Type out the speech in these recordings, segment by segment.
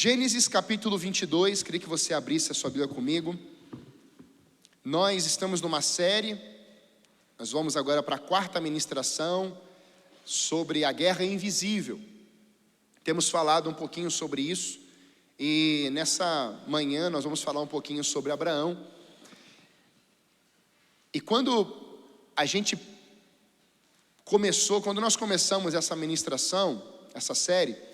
Gênesis capítulo 22, queria que você abrisse a sua Bíblia comigo. Nós estamos numa série, nós vamos agora para a quarta ministração sobre a guerra invisível. Temos falado um pouquinho sobre isso e nessa manhã nós vamos falar um pouquinho sobre Abraão. E quando nós começamos essa ministração, essa série,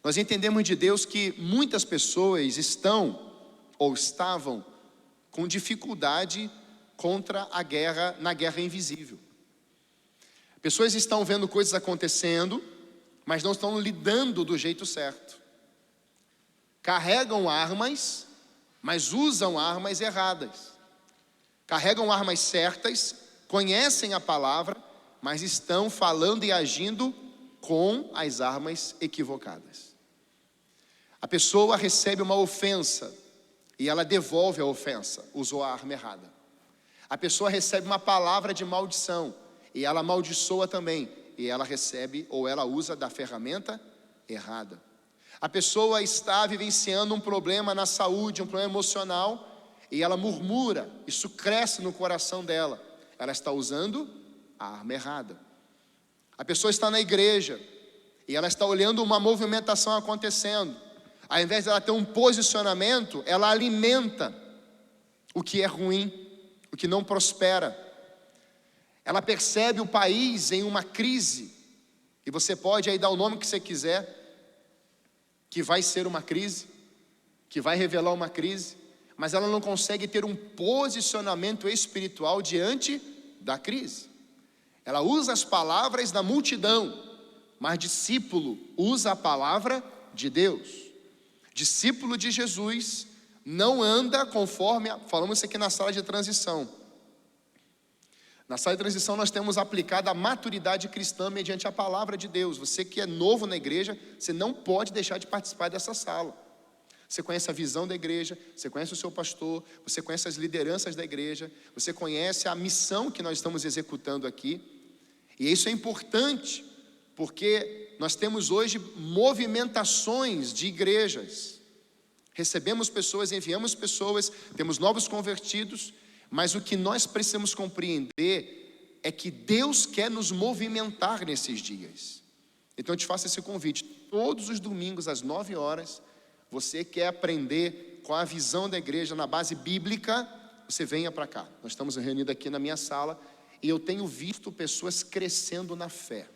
nós entendemos de Deus que muitas pessoas estão ou estavam com dificuldade na guerra invisível. Pessoas estão vendo coisas acontecendo, mas não estão lidando do jeito certo. Carregam armas, mas usam armas erradas. Carregam armas certas, conhecem a palavra, mas estão falando e agindo com as armas equivocadas. A pessoa recebe uma ofensa e ela devolve a ofensa, usou a arma errada. A pessoa recebe uma palavra de maldição e ela amaldiçoa também, e ela recebe ou ela usa da ferramenta errada. A pessoa está vivenciando um problema na saúde, um problema emocional, e ela murmura, isso cresce no coração dela. Ela está usando a arma errada. A pessoa está na igreja e ela está olhando uma movimentação acontecendo. Ao invés de ela ter um posicionamento, ela alimenta o que é ruim, o que não prospera. Ela percebe o país em uma crise, e você pode aí dar o nome que você quiser, que vai ser uma crise, que vai revelar uma crise, mas ela não consegue ter um posicionamento espiritual diante da crise. Ela usa as palavras da multidão, mas discípulo usa a palavra de Deus. Discípulo de Jesus não anda conforme, falamos isso aqui na sala de transição. Na sala de transição nós temos aplicado a maturidade cristã mediante a palavra de Deus. Você que é novo na igreja, você não pode deixar de participar dessa sala. Você conhece a visão da igreja, você conhece o seu pastor, você conhece as lideranças da igreja, você conhece a missão que nós estamos executando aqui. E isso é importante, porque nós temos hoje movimentações de igrejas. Recebemos pessoas, enviamos pessoas, temos novos convertidos, mas o que nós precisamos compreender é que Deus quer nos movimentar nesses dias. Então eu te faço esse convite, todos os domingos às 9 horas, você quer aprender com a visão da igreja na base bíblica, você venha para cá. Nós estamos reunidos aqui na minha sala e eu tenho visto pessoas crescendo na fé.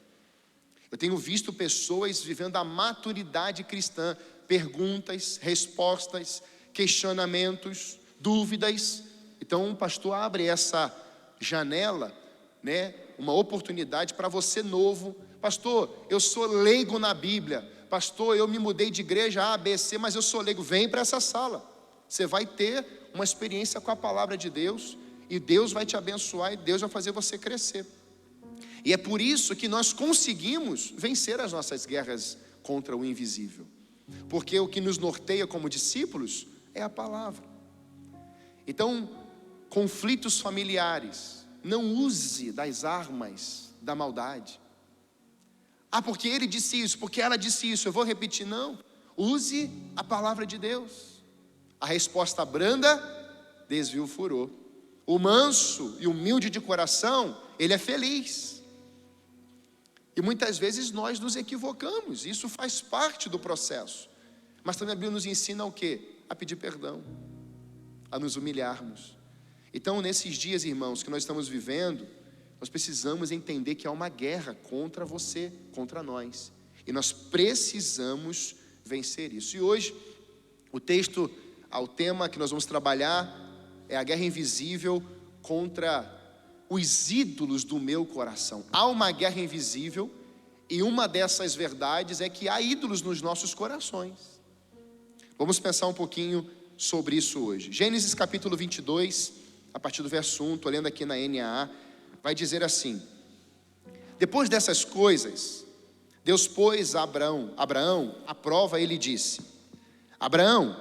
Eu tenho visto pessoas vivendo a maturidade cristã, perguntas, respostas, questionamentos, dúvidas. Então o pastor abre essa janela, uma oportunidade para você novo. Pastor, eu sou leigo na Bíblia. Pastor, eu me mudei de igreja A, B, C, mas eu sou leigo. Vem para essa sala. Você vai ter uma experiência com a palavra de Deus, e Deus vai te abençoar, e Deus vai fazer você crescer. E é por isso que nós conseguimos vencer as nossas guerras contra o invisível. Porque o que nos norteia como discípulos é a palavra. Então, conflitos familiares, não use das armas da maldade. Ah, porque ele disse isso, porque ela disse isso, eu vou repetir. Não, use a palavra de Deus. A resposta branda desvia o furor. O manso e humilde de coração, ele é feliz. E muitas vezes nós nos equivocamos, isso faz parte do processo. Mas também a Bíblia nos ensina o quê? A pedir perdão, a nos humilharmos. Então nesses dias, irmãos, que nós estamos vivendo, nós precisamos entender que há uma guerra contra você, contra nós. E nós precisamos vencer isso. E hoje, o tema que nós vamos trabalhar é a guerra invisível contra os ídolos do meu coração. Há uma guerra invisível, e uma dessas verdades é que há ídolos nos nossos corações. Vamos pensar um pouquinho sobre isso hoje. Gênesis capítulo 22, a partir do verso 1, estou lendo aqui na NAA, vai dizer assim: depois dessas coisas, Deus pôs a Abraão à prova e lhe disse: Abraão,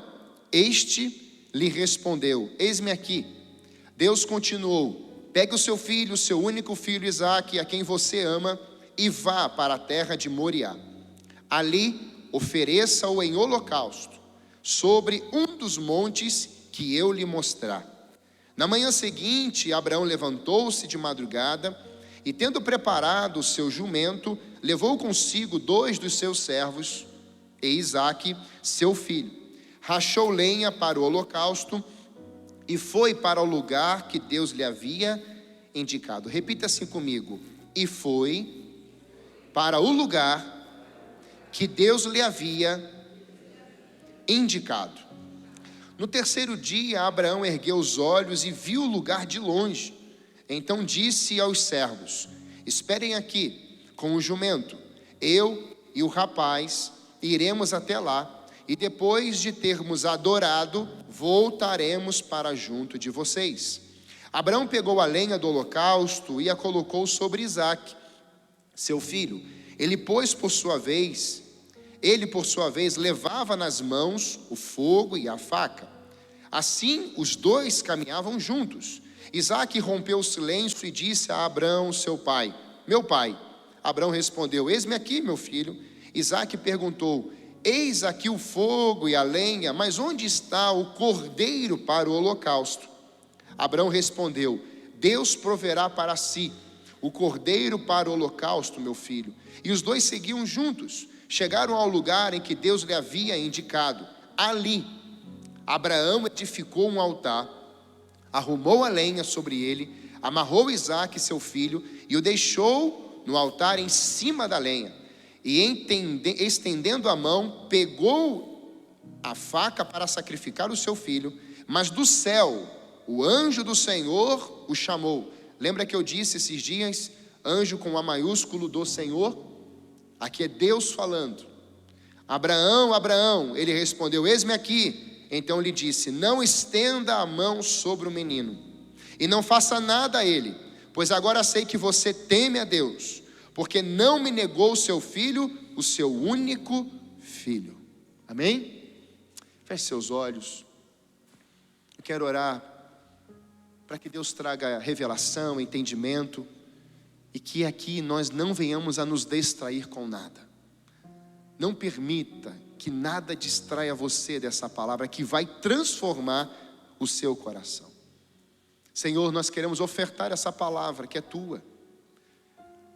este lhe respondeu: eis-me aqui. Deus continuou: pegue o seu filho, o seu único filho Isaque, a quem você ama, e vá para a terra de Moriá. Ali ofereça-o em holocausto, sobre um dos montes que eu lhe mostrar. Na manhã seguinte, Abraão levantou-se de madrugada, e tendo preparado o seu jumento, levou consigo 2 dos seus servos, e Isaque, seu filho. Rachou lenha para o holocausto, e foi para o lugar que Deus lhe havia indicado. Repita assim comigo: e foi para o lugar que Deus lhe havia indicado. No terceiro dia, Abraão ergueu os olhos e viu o lugar de longe. Então disse aos servos: esperem aqui com o jumento, eu e o rapaz iremos até lá, e depois de termos adorado, voltaremos para junto de vocês. Abraão pegou a lenha do holocausto e a colocou sobre Isaque, seu filho. Ele, por sua vez, levava nas mãos o fogo e a faca. Assim, os dois caminhavam juntos. Isaque rompeu o silêncio e disse a Abraão, seu pai: meu pai. Abraão respondeu: eis-me aqui, meu filho. Isaque perguntou: eis aqui o fogo e a lenha, mas onde está o cordeiro para o holocausto? Abraão respondeu: Deus proverá para si o cordeiro para o holocausto, meu filho. E os dois seguiam juntos. Chegaram ao lugar em que Deus lhe havia indicado. Ali, Abraão edificou um altar, arrumou a lenha sobre ele, amarrou Isaque, seu filho, e o deixou no altar em cima da lenha. E estendendo a mão, pegou a faca para sacrificar o seu filho. Mas do céu, o anjo do Senhor o chamou. Lembra que eu disse esses dias, anjo com A maiúsculo do Senhor? Aqui é Deus falando. Abraão, Abraão. Ele respondeu: eis-me aqui. Então lhe disse: não estenda a mão sobre o menino, e não faça nada a ele, pois agora sei que você teme a Deus, porque não me negou o seu filho, o seu único filho. Amém? Feche seus olhos. Eu quero orar para que Deus traga revelação, entendimento, e que aqui nós não venhamos a nos distrair com nada. Não permita que nada distraia você dessa palavra que vai transformar o seu coração. Senhor, nós queremos ofertar essa palavra que é tua.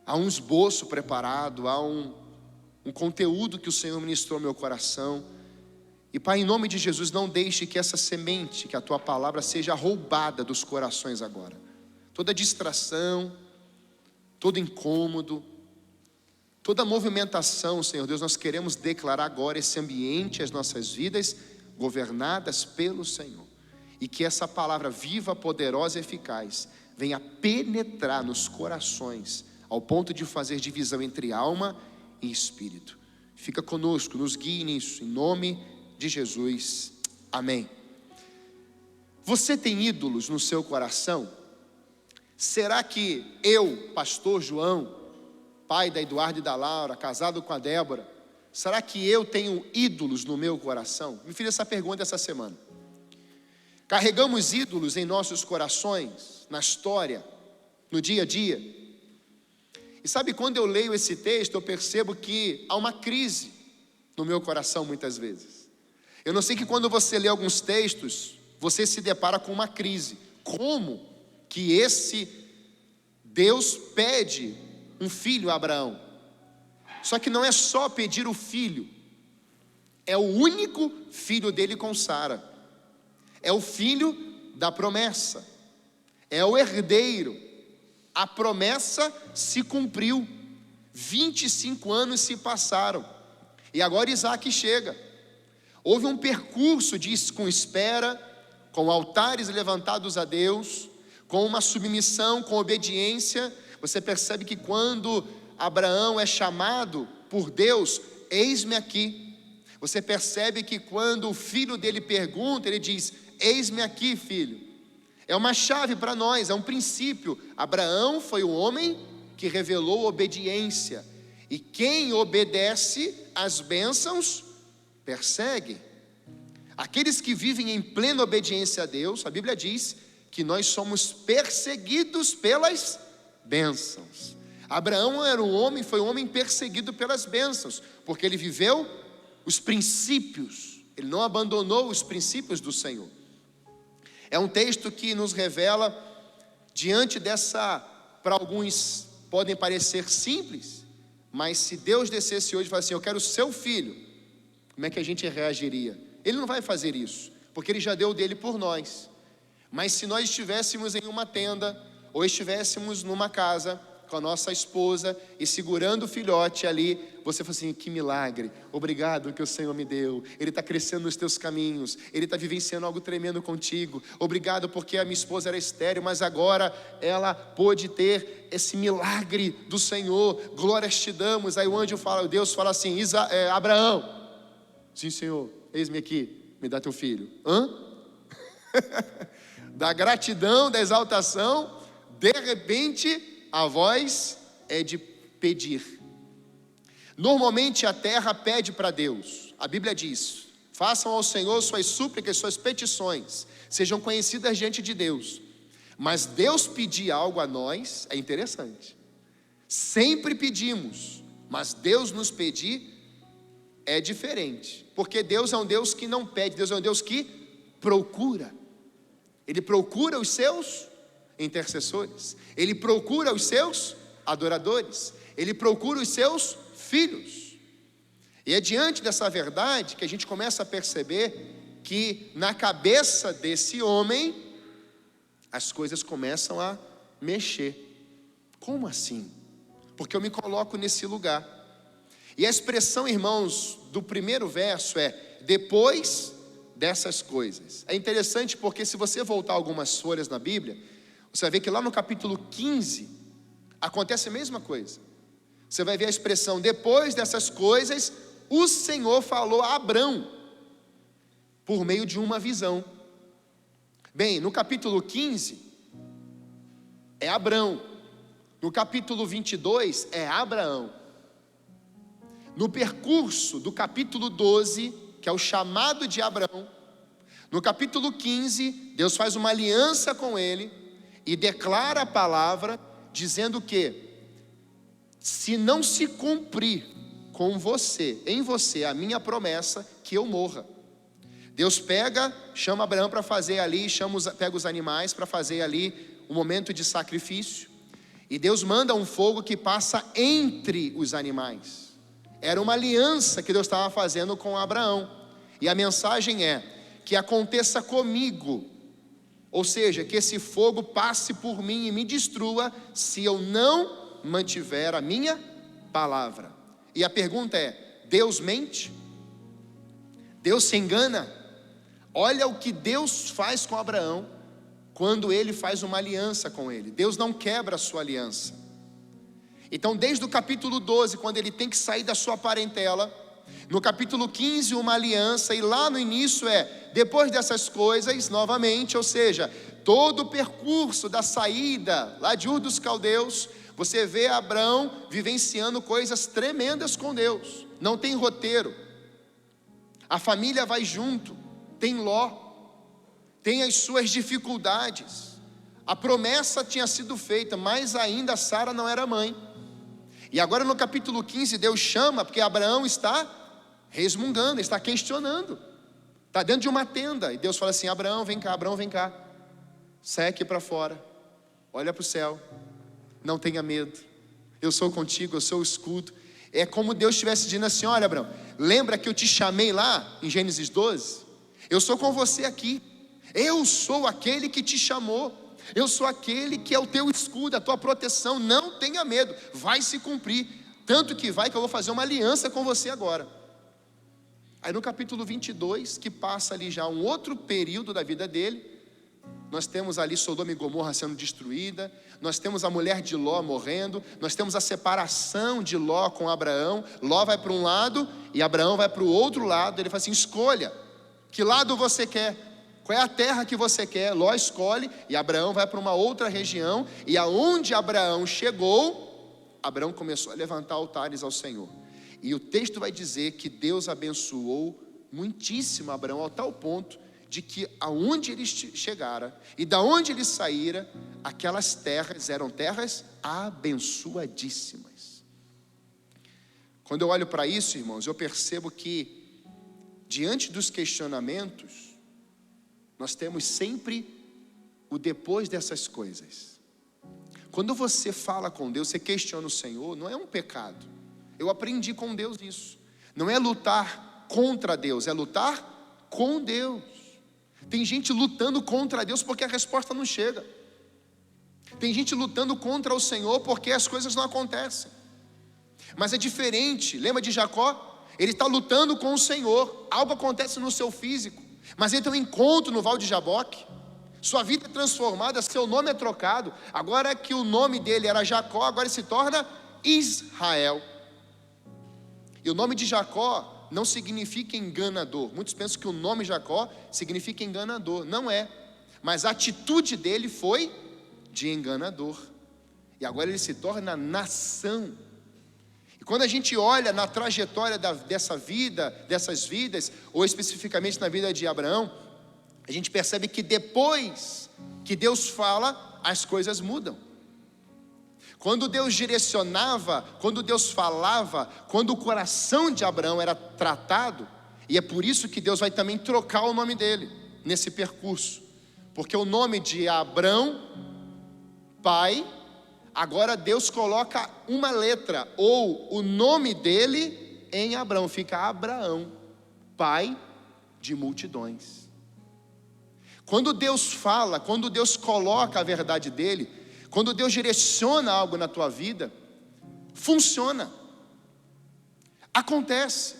Há um esboço preparado, há um conteúdo que o Senhor ministrou ao meu coração. E Pai, em nome de Jesus, não deixe que essa semente, que a tua palavra, seja roubada dos corações agora. Toda distração, todo incômodo, toda movimentação, Senhor Deus, nós queremos declarar agora esse ambiente, as nossas vidas governadas pelo Senhor. E que essa palavra viva, poderosa e eficaz venha penetrar nos corações, ao ponto de fazer divisão entre alma e espírito. Fica conosco, nos guie nisso, em nome de Jesus, amém. Você tem ídolos no seu coração? Será que eu, pastor João, pai da Eduardo e da Laura, casado com a Débora, será que eu tenho ídolos no meu coração? Me fiz essa pergunta essa semana. Carregamos ídolos em nossos corações, na história, no dia a dia. E sabe, quando eu leio esse texto, eu percebo que há uma crise no meu coração muitas vezes. Eu não sei que quando você lê alguns textos, você se depara com uma crise. Como que esse Deus pede um filho a Abraão? Só que não é só pedir o filho, é o único filho dele com Sara. É o filho da promessa, é o herdeiro. A promessa se cumpriu, 25 anos se passaram, e agora Isaque chega. Houve um percurso com espera, com altares levantados a Deus, com uma submissão, com obediência. Você percebe que quando Abraão é chamado por Deus, eis-me aqui. Você percebe que quando o filho dele pergunta, ele diz: eis-me aqui, filho. É uma chave para nós, é um princípio. Abraão foi o homem que revelou obediência, e quem obedece às bênçãos persegue. Aqueles que vivem em plena obediência a Deus, a Bíblia diz que nós somos perseguidos pelas bênçãos. Abraão era um homem, foi um homem perseguido pelas bênçãos, porque ele viveu os princípios, ele não abandonou os princípios do Senhor. É um texto que nos revela, diante dessa, para alguns podem parecer simples, mas se Deus descesse hoje e falasse assim, eu quero o seu filho, como é que a gente reagiria? Ele não vai fazer isso, porque ele já deu o dele por nós. Mas se nós estivéssemos em uma tenda, ou estivéssemos numa casa com a nossa esposa e segurando o filhote ali, você fala assim, que milagre, obrigado que o Senhor me deu, Ele está crescendo nos teus caminhos, Ele está vivenciando algo tremendo contigo, obrigado porque a minha esposa era estéril, mas agora ela pôde ter esse milagre do Senhor, glórias te damos. Aí o anjo fala, Deus fala assim, Abraão, sim Senhor, eis-me aqui, me dá teu filho. Da gratidão, da exaltação, de repente a voz é de pedir. Normalmente a terra pede para Deus. A Bíblia diz, façam ao Senhor suas súplicas, suas petições, sejam conhecidas diante de Deus. Mas Deus pedir algo a nós é interessante. Sempre pedimos, mas Deus nos pedir é diferente. Porque Deus é um Deus que não pede, Deus é um Deus que procura. Ele procura os seus intercessores, Ele procura os seus adoradores, Ele procura os seus filhos. E é diante dessa verdade que a gente começa a perceber que na cabeça desse homem as coisas começam a mexer. Como assim? Porque eu me coloco nesse lugar. E a expressão, irmãos, do primeiro verso é depois dessas coisas. É interessante porque se você voltar algumas folhas na Bíblia, você vai ver que lá no capítulo 15 acontece a mesma coisa. Você vai ver a expressão depois dessas coisas, o Senhor falou a Abrão por meio de uma visão. Bem, no capítulo 15 é Abrão, no capítulo 22 é Abraão. No percurso do capítulo 12, que é o chamado de Abraão, no capítulo 15, Deus faz uma aliança com ele e declara a palavra, dizendo que se não se cumprir com você, em você, a minha promessa, que eu morra. Deus chama Abraão para fazer ali, pega os animais para fazer ali um momento de sacrifício, e Deus manda um fogo que passa entre os animais. Era uma aliança que Deus estava fazendo com Abraão, e a mensagem é, que aconteça comigo, ou seja, que esse fogo passe por mim e me destrua, se eu não mantiver a minha palavra. E a pergunta é, Deus mente? Deus se engana? Olha o que Deus faz com Abraão, quando ele faz uma aliança com ele. Deus não quebra a sua aliança. Então desde o capítulo 12, quando ele tem que sair da sua parentela, no capítulo 15 uma aliança, e lá no início depois dessas coisas, novamente, ou seja, todo o percurso da saída lá de Ur dos Caldeus, você vê Abraão vivenciando coisas tremendas com Deus, não tem roteiro, a família vai junto, tem Ló, tem as suas dificuldades, a promessa tinha sido feita, mas ainda Sara não era mãe, e agora no capítulo 15 Deus chama, porque Abraão está resmungando, está questionando, está dentro de uma tenda, e Deus fala assim, Abraão vem cá, sai aqui para fora, olha para o céu, não tenha medo, eu sou contigo, eu sou o escudo. É como Deus estivesse dizendo assim, olha Abraão, lembra que eu te chamei lá em Gênesis 12? Eu sou com você aqui, eu sou aquele que te chamou, eu sou aquele que é o teu escudo, a tua proteção, não tenha medo, vai se cumprir, tanto que vai que eu vou fazer uma aliança com você agora. Aí no capítulo 22, que passa ali já um outro período da vida dele, nós temos ali Sodoma e Gomorra sendo destruída, nós temos a mulher de Ló morrendo, nós temos a separação de Ló com Abraão. Ló vai para um lado e Abraão vai para o outro lado. Ele fala assim, escolha, que lado você quer? Qual é a terra que você quer? Ló escolhe e Abraão vai para uma outra região, e aonde Abraão chegou, Abraão começou a levantar altares ao Senhor. E o texto vai dizer que Deus abençoou muitíssimo Abraão, ao tal ponto de que aonde ele chegara e da onde ele saíra, aquelas terras eram terras abençoadíssimas. Quando eu olho para isso, irmãos, eu percebo que diante dos questionamentos, nós temos sempre o depois dessas coisas. Quando você fala com Deus, você questiona o Senhor, não é um pecado. Eu aprendi com Deus isso. Não é lutar contra Deus, é lutar com Deus. Tem gente lutando contra Deus porque a resposta não chega. Tem gente lutando contra o Senhor porque as coisas não acontecem. Mas é diferente. Lembra de Jacó? Ele está lutando com o Senhor. Algo acontece no seu físico, mas ele tem um encontro no Val de Jaboque. Sua vida é transformada, seu nome é trocado. Agora que o nome dele era Jacó, agora ele se torna Israel. E o nome de Jacó não significa enganador. Muitos pensam que o nome Jacó significa enganador. Não é. Mas a atitude dele foi de enganador. E agora ele se torna nação. E quando a gente olha na trajetória dessas vidas, ou especificamente na vida de Abraão, a gente percebe que depois que Deus fala, as coisas mudam. Quando Deus direcionava, quando Deus falava, quando o coração de Abraão era tratado, e é por isso que Deus vai também trocar o nome dele nesse percurso, porque o nome de Abrão, pai, agora Deus coloca uma letra, ou o nome dele em Abrão, fica Abraão, pai de multidões. Quando Deus fala, quando Deus coloca a verdade dele, quando Deus direciona algo na tua vida, funciona, acontece.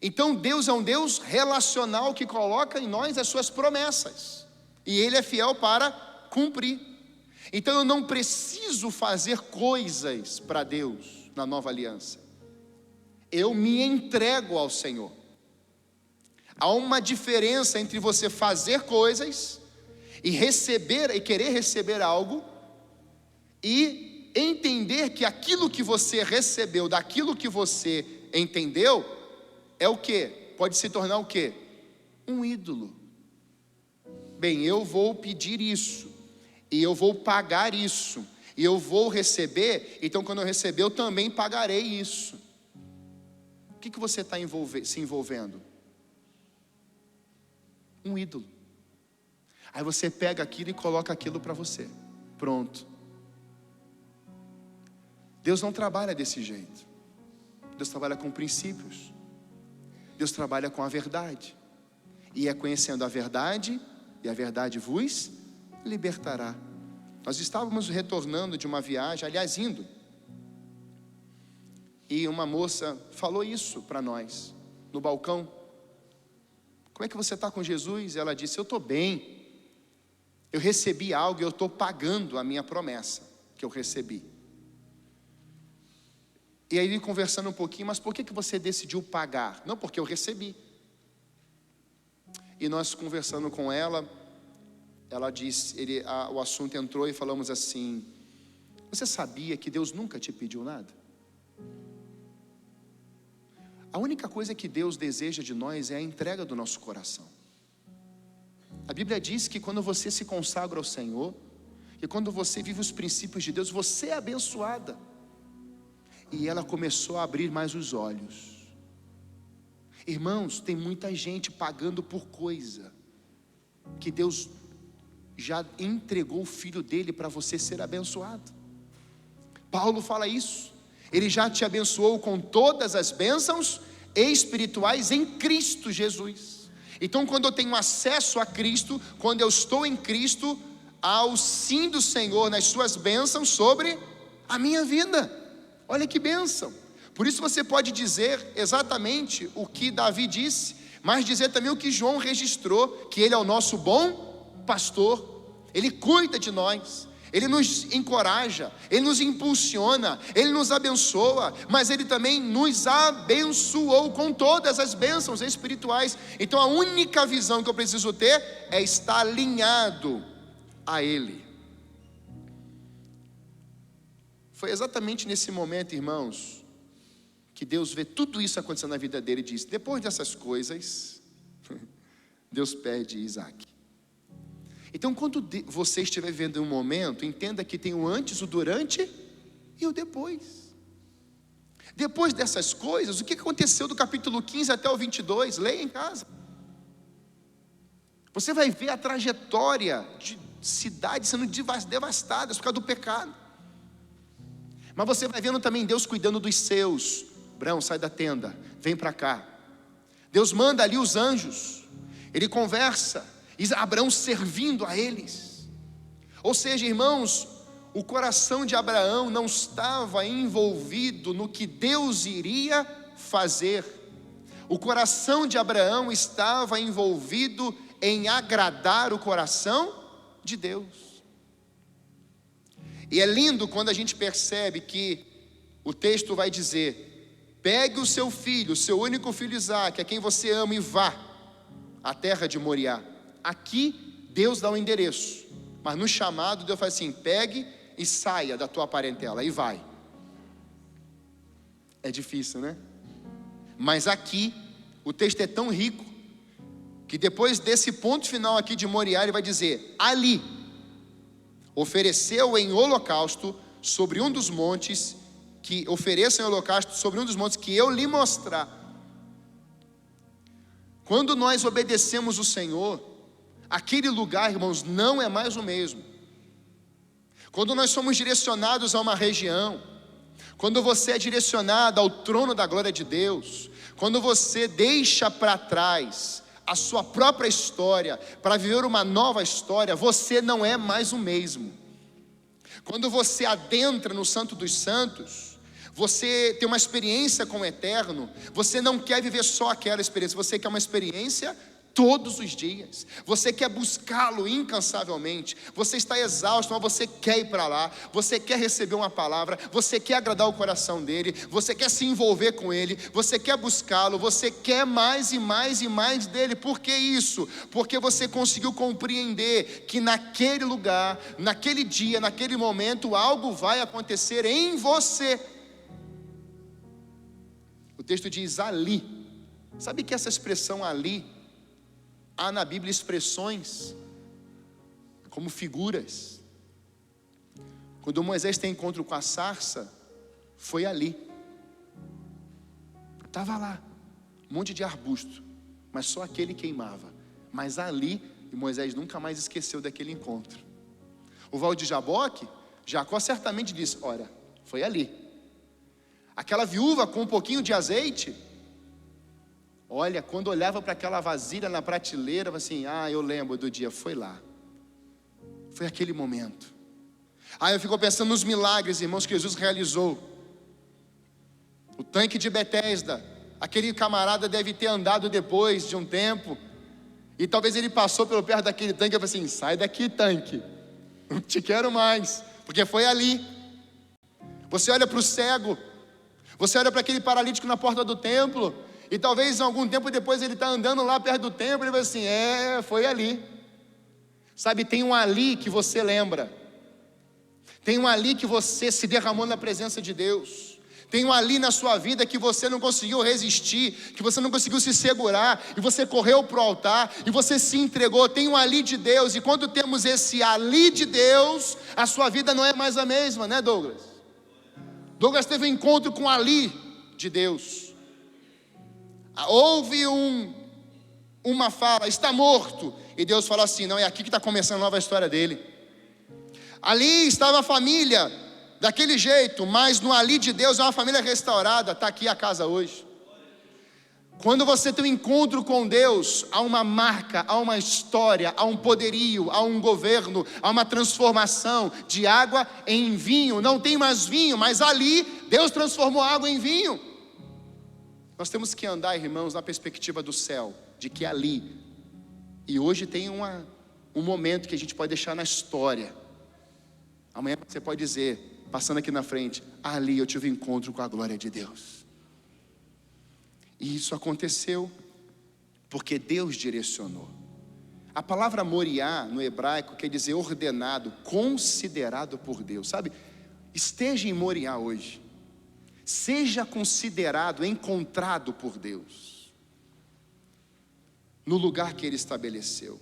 Então Deus é um Deus relacional que coloca em nós as suas promessas, e Ele é fiel para cumprir. Então eu não preciso fazer coisas para Deus na nova aliança, eu me entrego ao Senhor. Há uma diferença entre você fazer coisas e receber, e querer receber algo, e entender que aquilo que você recebeu, daquilo que você entendeu, é o quê? Pode se tornar o quê? Um ídolo. Bem, eu vou pedir isso, e eu vou pagar isso, e eu vou receber, então quando eu receber eu também pagarei isso. O que você está se envolvendo? Um ídolo. Aí você pega aquilo e coloca aquilo para você. Pronto. Deus não trabalha desse jeito. Deus trabalha com princípios. Deus trabalha com a verdade. E é conhecendo a verdade, e a verdade vos libertará. Nós estávamos retornando de uma viagem, aliás, indo. E uma moça falou isso para nós, no balcão. Como é que você está com Jesus? Ela disse, eu estou bem. Eu recebi algo e eu estou pagando a minha promessa que eu recebi. E aí conversando um pouquinho, mas por que você decidiu pagar? Não, porque eu recebi. E nós conversando com ela, ela disse, o assunto entrou e falamos assim, você sabia que Deus nunca te pediu nada? A única coisa que Deus deseja de nós é a entrega do nosso coração. A Bíblia diz que quando você se consagra ao Senhor, que quando você vive os princípios de Deus, você é abençoada. E ela começou a abrir mais os olhos. Irmãos, tem muita gente pagando por coisa que Deus já entregou o Filho dele para você ser abençoado. Paulo fala isso. Ele já te abençoou com todas as bênçãos espirituais em Cristo Jesus. Então quando eu tenho acesso a Cristo, quando eu estou em Cristo, há o sim do Senhor nas suas bênçãos sobre a minha vida. Olha que bênção. Por isso você pode dizer exatamente o que Davi disse, mas dizer também o que João registrou, que ele é o nosso bom pastor, ele cuida de nós, ele nos encoraja, ele nos impulsiona, ele nos abençoa, mas ele também nos abençoou com todas as bênçãos espirituais. Então a única visão que eu preciso ter é estar alinhado a ele. Foi exatamente nesse momento, irmãos, que Deus vê tudo isso acontecendo na vida dele e diz, depois dessas coisas, Deus pede Isaac. Então quando você estiver vivendo um momento, entenda que tem o antes, o durante e o depois. Depois dessas coisas, o que aconteceu do capítulo 15 até o 22? Leia em casa. Você vai ver a trajetória de cidades sendo devastadas por causa do pecado. Mas você vai vendo também Deus cuidando dos seus. Abraão, sai da tenda, vem para cá. Deus manda ali os anjos. Ele conversa, e Abraão servindo a eles. Ou seja, irmãos, o coração de Abraão não estava envolvido no que Deus iria fazer. O coração de Abraão estava envolvido em agradar o coração de Deus. E é lindo quando a gente percebe que o texto vai dizer: pegue o seu filho, o seu único filho Isaque, a quem você ama, e vá à terra de Moriá. Aqui Deus dá o endereço, mas no chamado Deus faz assim: pegue e saia da tua parentela, e vai. É difícil, né? Mas aqui o texto é tão rico que depois desse ponto final aqui de Moriá, ele vai dizer: ali ofereceu em holocausto sobre um dos montes, que ofereça em holocausto sobre um dos montes que eu lhe mostrar. Quando nós obedecemos o Senhor, aquele lugar, irmãos, não é mais o mesmo. Quando nós somos direcionados a uma região, quando você é direcionado ao trono da glória de Deus, quando você deixa para trás a sua própria história para viver uma nova história, você não é mais o mesmo. Quando você adentra no Santo dos Santos, você tem uma experiência com o Eterno, você não quer viver só aquela experiência, você quer uma experiência todos os dias. Você quer buscá-lo incansavelmente. Você está exausto, mas você quer ir para lá. Você quer receber uma palavra. Você quer agradar o coração dele. Você quer se envolver com ele. Você quer buscá-lo. Você quer mais e mais e mais dele. Por que isso? Porque você conseguiu compreender que naquele lugar, naquele dia, naquele momento, algo vai acontecer em você. O texto diz ali. Sabe que essa expressão ali, há na Bíblia expressões como figuras. Quando Moisés tem encontro com a sarça, foi ali. Estava lá, um monte de arbusto, mas só aquele queimava. Mas ali, e Moisés nunca mais esqueceu daquele encontro. O Val de Jaboque, Jacó certamente disse: ora, foi ali. Aquela viúva com um pouquinho de azeite, olha, quando olhava para aquela vasilha na prateleira, assim: ah, eu lembro do dia, foi lá. Foi aquele momento. Aí eu fico pensando nos milagres, irmãos, que Jesus realizou. O tanque de Betesda, aquele camarada deve ter andado depois de um tempo, e talvez ele passou pelo perto daquele tanque e falou assim: sai daqui, tanque, não te quero mais, porque foi ali. Você olha para o cego, você olha para aquele paralítico na porta do templo, e talvez algum tempo depois ele está andando lá perto do templo, e ele vai assim: foi ali. Sabe, tem um ali que você lembra. Tem um ali que você se derramou na presença de Deus. Tem um ali na sua vida que você não conseguiu resistir, que você não conseguiu se segurar, e você correu para o altar, e você se entregou. Tem um ali de Deus, e quando temos esse ali de Deus, a sua vida não é mais a mesma, né, Douglas? Douglas teve um encontro com o ali de Deus. Houve uma fala: está morto. E Deus fala assim: não, é aqui que está começando a nova história dele. Ali estava a família daquele jeito, mas no ali de Deus é uma família restaurada. Está aqui a casa hoje. Quando você tem um encontro com Deus, há uma marca, há uma história, há um poderio, há um governo, há uma transformação de água em vinho. Não tem mais vinho, mas ali Deus transformou a água em vinho. Nós temos que andar, irmãos, na perspectiva do céu, de que ali, e hoje tem um momento que a gente pode deixar na história. Amanhã você pode dizer, passando aqui na frente: ali eu tive um encontro com a glória de Deus. E isso aconteceu porque Deus direcionou. A palavra Moriá no hebraico quer dizer ordenado, considerado por Deus. Sabe, esteja em Moriá hoje. Seja considerado, encontrado por Deus, no lugar que Ele estabeleceu.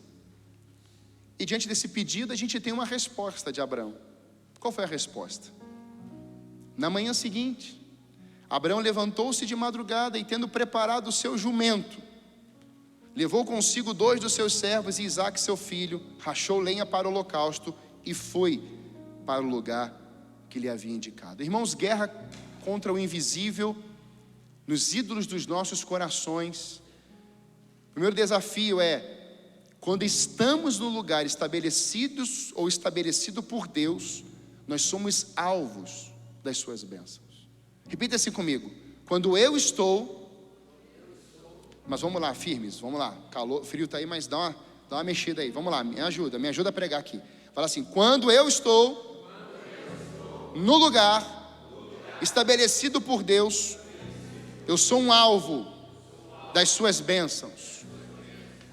E diante desse pedido, a gente tem uma resposta de Abraão. Qual foi a resposta? Na manhã seguinte, Abraão levantou-se de madrugada e, tendo preparado o seu jumento, levou consigo 2 dos seus servos e Isaque seu filho, rachou lenha para o holocausto e foi para o lugar que lhe havia indicado. Irmãos, guerra contra o invisível nos ídolos dos nossos corações. O primeiro desafio é: quando estamos no lugar estabelecidos ou estabelecido por Deus, nós somos alvos das suas bênçãos. Repita assim comigo: quando eu estou, mas vamos lá, firmes, vamos lá, calor, frio está aí, mas dá uma mexida aí, vamos lá, me ajuda a pregar aqui. Fala assim: quando eu estou no lugar estabelecido por Deus, eu sou um alvo das suas bênçãos.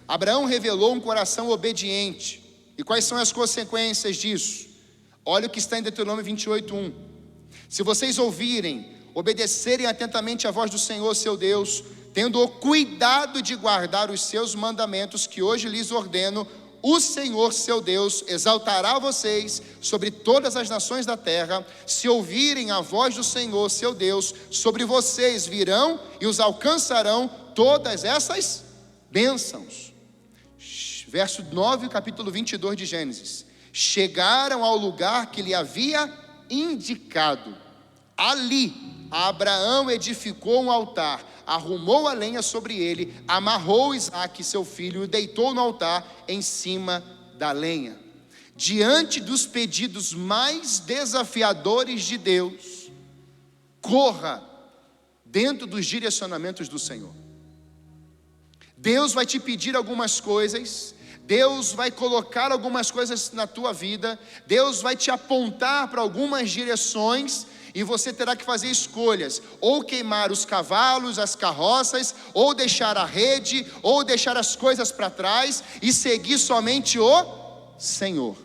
Abraão revelou um coração obediente. E quais são as consequências disso? Olha o que está em Deuteronômio 28:1. Se vocês ouvirem, obedecerem atentamente a voz do Senhor seu Deus, tendo o cuidado de guardar os seus mandamentos que hoje lhes ordeno, o Senhor seu Deus exaltará vocês sobre todas as nações da terra. Se ouvirem a voz do Senhor seu Deus, sobre vocês virão e os alcançarão todas essas bênçãos. Verso 9, capítulo 22 de Gênesis. Chegaram ao lugar que lhe havia indicado. Ali Abraão edificou um altar, arrumou a lenha sobre ele, amarrou Isaque seu filho e o deitou no altar em cima da lenha. Diante dos pedidos mais desafiadores de Deus, corra dentro dos direcionamentos do Senhor. Deus vai te pedir algumas coisas, Deus vai colocar algumas coisas na tua vida, Deus vai te apontar para algumas direções, e você terá que fazer escolhas: ou queimar os cavalos, as carroças, ou deixar a rede, ou deixar as coisas para trás e seguir somente o Senhor.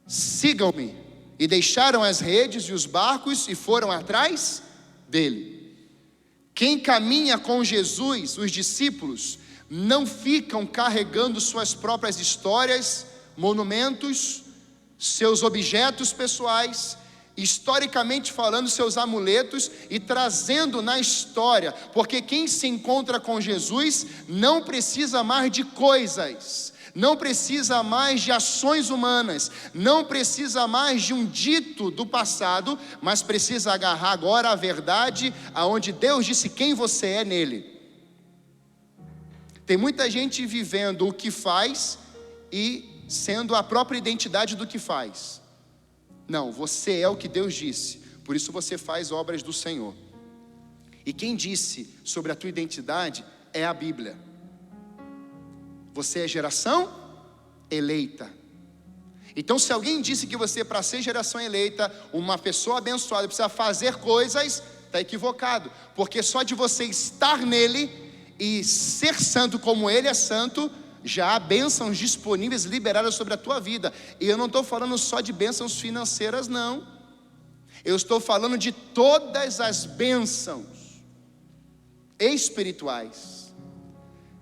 Sigam-me. E deixaram as redes e os barcos e foram atrás dele. Quem caminha com Jesus, os discípulos, não ficam carregando suas próprias histórias, monumentos, seus objetos pessoais, historicamente falando, seus amuletos, e trazendo na história, porque quem se encontra com Jesus não precisa mais de coisas, não precisa mais de ações humanas, não precisa mais de um dito do passado, mas precisa agarrar agora a verdade, aonde Deus disse quem você é nele. Tem muita gente vivendo o que faz e sendo a própria identidade do que faz. Não, você é o que Deus disse, por isso você faz obras do Senhor. E quem disse sobre a tua identidade é a Bíblia. Você é geração eleita. Então, se alguém disse que você, para ser geração eleita, uma pessoa abençoada, precisa fazer coisas, está equivocado. Porque só de você estar nele e ser santo como ele é santo, já há bênçãos disponíveis, liberadas sobre a tua vida. E eu não estou falando só de bênçãos financeiras, não. Eu estou falando de todas as bênçãos espirituais.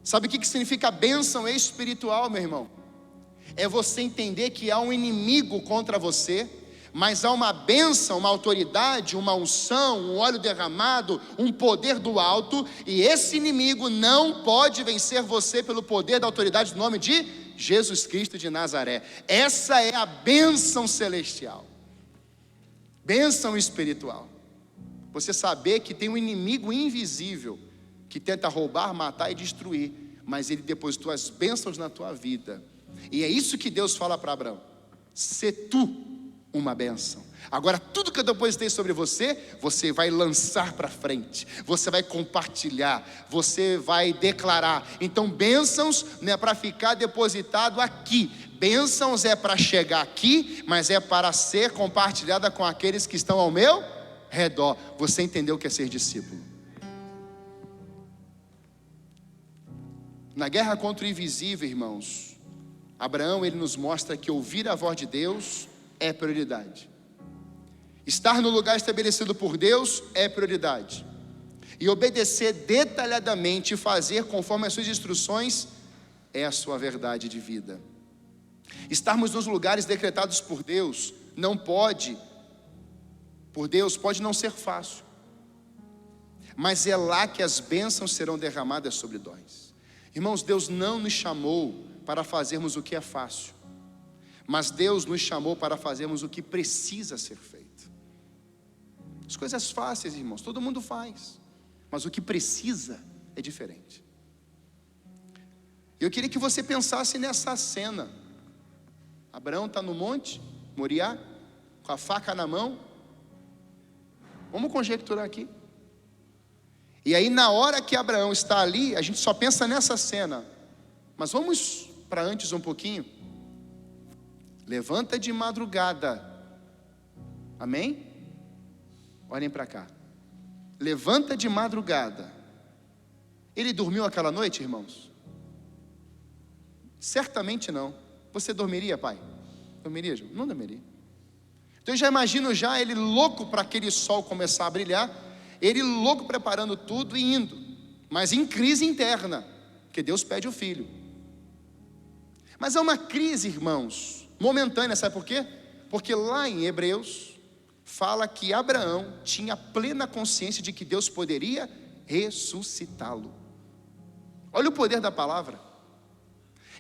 Sabe o que significa bênção espiritual, meu irmão? É você entender que há um inimigo contra você, mas há uma bênção, uma autoridade, uma unção, um óleo derramado, um poder do alto, e esse inimigo não pode vencer você pelo poder da autoridade do nome de Jesus Cristo de Nazaré. Essa é a bênção celestial, bênção espiritual. Você saber que tem um inimigo invisível que tenta roubar, matar e destruir, mas ele depositou as bênçãos na tua vida. E é isso que Deus fala para Abraão: sê tu uma bênção. Agora tudo que eu depositei sobre você, você vai lançar para frente, você vai compartilhar, você vai declarar. Então bênçãos não é para ficar depositado aqui, bênçãos é para chegar aqui, mas é para ser compartilhada com aqueles que estão ao meu redor. Você entendeu o que é ser discípulo? Na guerra contra o invisível, irmãos, Abraão, ele nos mostra que ouvir a voz de Deus é prioridade. Estar no lugar estabelecido por Deus é prioridade. E obedecer detalhadamente e fazer conforme as suas instruções é a sua verdade de vida. Estarmos nos lugares decretados por Deus não pode por Deus pode não ser fácil, mas é lá que as bênçãos serão derramadas sobre nós. Irmãos, Deus não nos chamou para fazermos o que é fácil, mas Deus nos chamou para fazermos o que precisa ser feito. As coisas fáceis, irmãos, todo mundo faz, mas o que precisa é diferente. Eu queria que você pensasse nessa cena. Abraão está no monte Moriá, com a faca na mão. Vamos conjecturar aqui. E aí na hora que Abraão está ali, a gente só pensa nessa cena. Mas vamos para antes um pouquinho. Levanta de madrugada. Amém? Olhem para cá. Levanta de madrugada. Ele dormiu aquela noite, irmãos? Certamente não. Você dormiria, pai? Dormiria, João? Não dormiria. Então eu já imagino já ele louco para aquele sol começar a brilhar, ele louco preparando tudo e indo, mas em crise interna, porque Deus pede o filho. Mas é uma crise, irmãos, momentânea, sabe por quê? Porque lá em Hebreus fala que Abraão tinha plena consciência de que Deus poderia ressuscitá-lo. Olha o poder da palavra.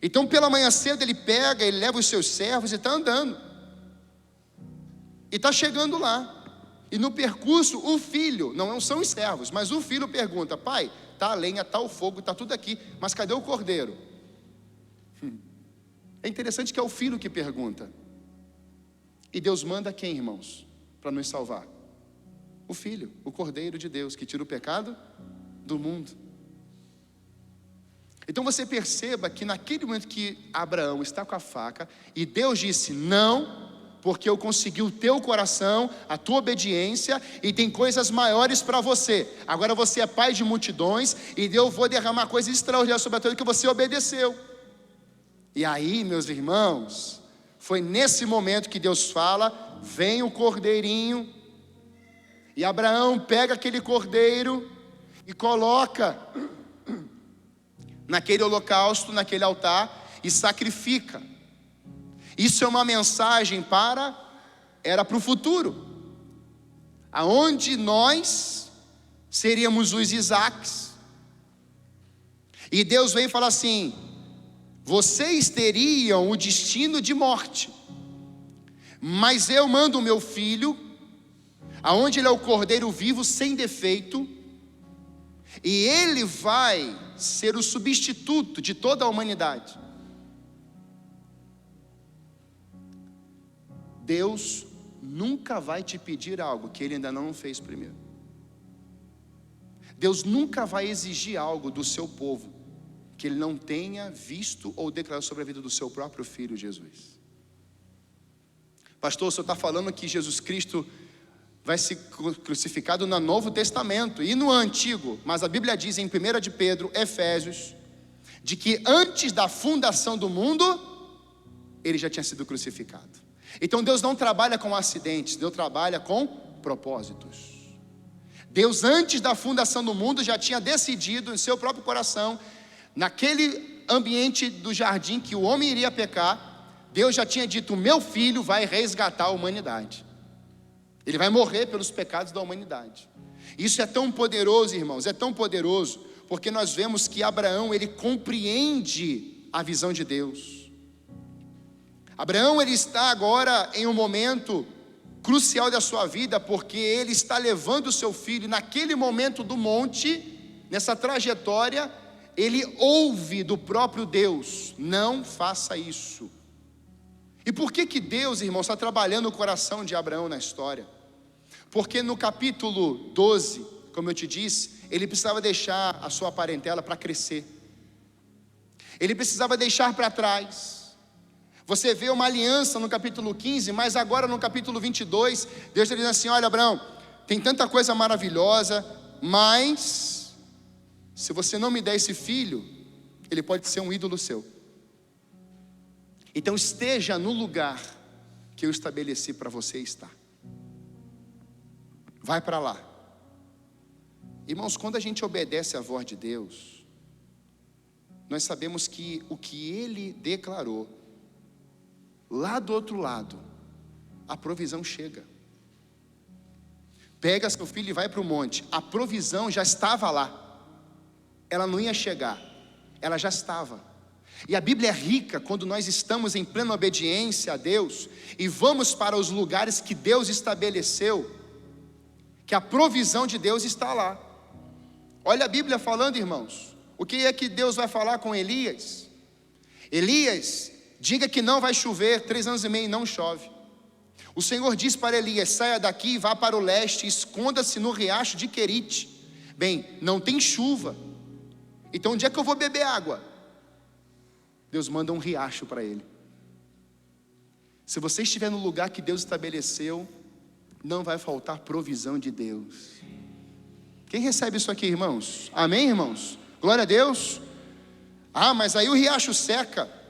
Então pela manhã cedo ele pega, ele leva os seus servos e está andando, e está chegando lá, e no percurso o filho, não são os servos, mas o filho pergunta: pai, está a lenha, está o fogo, está tudo aqui, mas cadê o cordeiro? É interessante que é o filho que pergunta. E Deus manda quem, irmãos, para nos salvar? O filho, o cordeiro de Deus, que tira o pecado do mundo. Então você perceba que naquele momento que Abraão está com a faca, e Deus disse: não, porque eu consegui o teu coração, a tua obediência, e tem coisas maiores para você. Agora você é pai de multidões, e eu vou derramar coisas extraordinárias sobre a tua vida, que você obedeceu. E aí, meus irmãos, foi nesse momento que Deus fala: vem o cordeirinho. E Abraão pega aquele cordeiro e coloca naquele holocausto, naquele altar, e sacrifica. Isso é uma mensagem era para o futuro, aonde nós seríamos os Isaques. E Deus vem e fala assim: vocês teriam o destino de morte, mas eu mando o meu filho, aonde ele é o cordeiro vivo, sem defeito, e ele vai ser o substituto de toda a humanidade. Deus nunca vai te pedir algo que Ele ainda não fez primeiro. Deus nunca vai exigir algo do seu povo que Ele não tenha visto ou declarado sobre a vida do seu próprio Filho Jesus. Pastor, o senhor está falando que Jesus Cristo vai ser crucificado no Novo Testamento e no Antigo, mas a Bíblia diz em 1 de Pedro, Efésios, de que antes da fundação do mundo, Ele já tinha sido crucificado. Então Deus não trabalha com acidentes, Deus trabalha com propósitos. Deus antes da fundação do mundo já tinha decidido em seu próprio coração, naquele ambiente do jardim que o homem iria pecar, Deus já tinha dito: o meu filho vai resgatar a humanidade. Ele vai morrer pelos pecados da humanidade. Isso é tão poderoso, irmãos, é tão poderoso, porque nós vemos que Abraão, ele compreende a visão de Deus. Abraão, ele está agora em um momento crucial da sua vida, porque ele está levando o seu filho, naquele momento do monte, nessa trajetória, ele ouve do próprio Deus: não faça isso. E por que Deus, irmão, está trabalhando o coração de Abraão na história? Porque no capítulo 12, como eu te disse, ele precisava deixar a sua parentela para crescer. Ele precisava deixar para trás. Você vê uma aliança no capítulo 15, mas agora no capítulo 22, Deus está dizendo assim: olha, Abraão, tem tanta coisa maravilhosa, mas se você não me der esse filho, ele pode ser um ídolo seu. Então esteja no lugar que eu estabeleci para você estar. Vai para lá. Irmãos, quando a gente obedece à voz de Deus, nós sabemos que o que Ele declarou, lá do outro lado, a provisão chega. pega seu filho e vai para o monte. A provisão já estava lá, ela não ia chegar, ela já estava. E a Bíblia é rica quando nós estamos em plena obediência a Deus e vamos para os lugares que Deus estabeleceu, que a provisão de Deus está lá. Olha a Bíblia falando, irmãos, o que é que Deus vai falar com Elias? Elias, diga que não vai chover, 3 anos e meio e não chove. O Senhor diz para Elias: saia daqui e vá para o leste, esconda-se no riacho de Querite. Bem, não tem chuva, então onde é que eu vou beber água? Deus manda um riacho para ele. Se você estiver no lugar que Deus estabeleceu, não vai faltar provisão de Deus. Quem recebe isso aqui, irmãos? Amém, irmãos? Glória a Deus. Mas aí o riacho seca.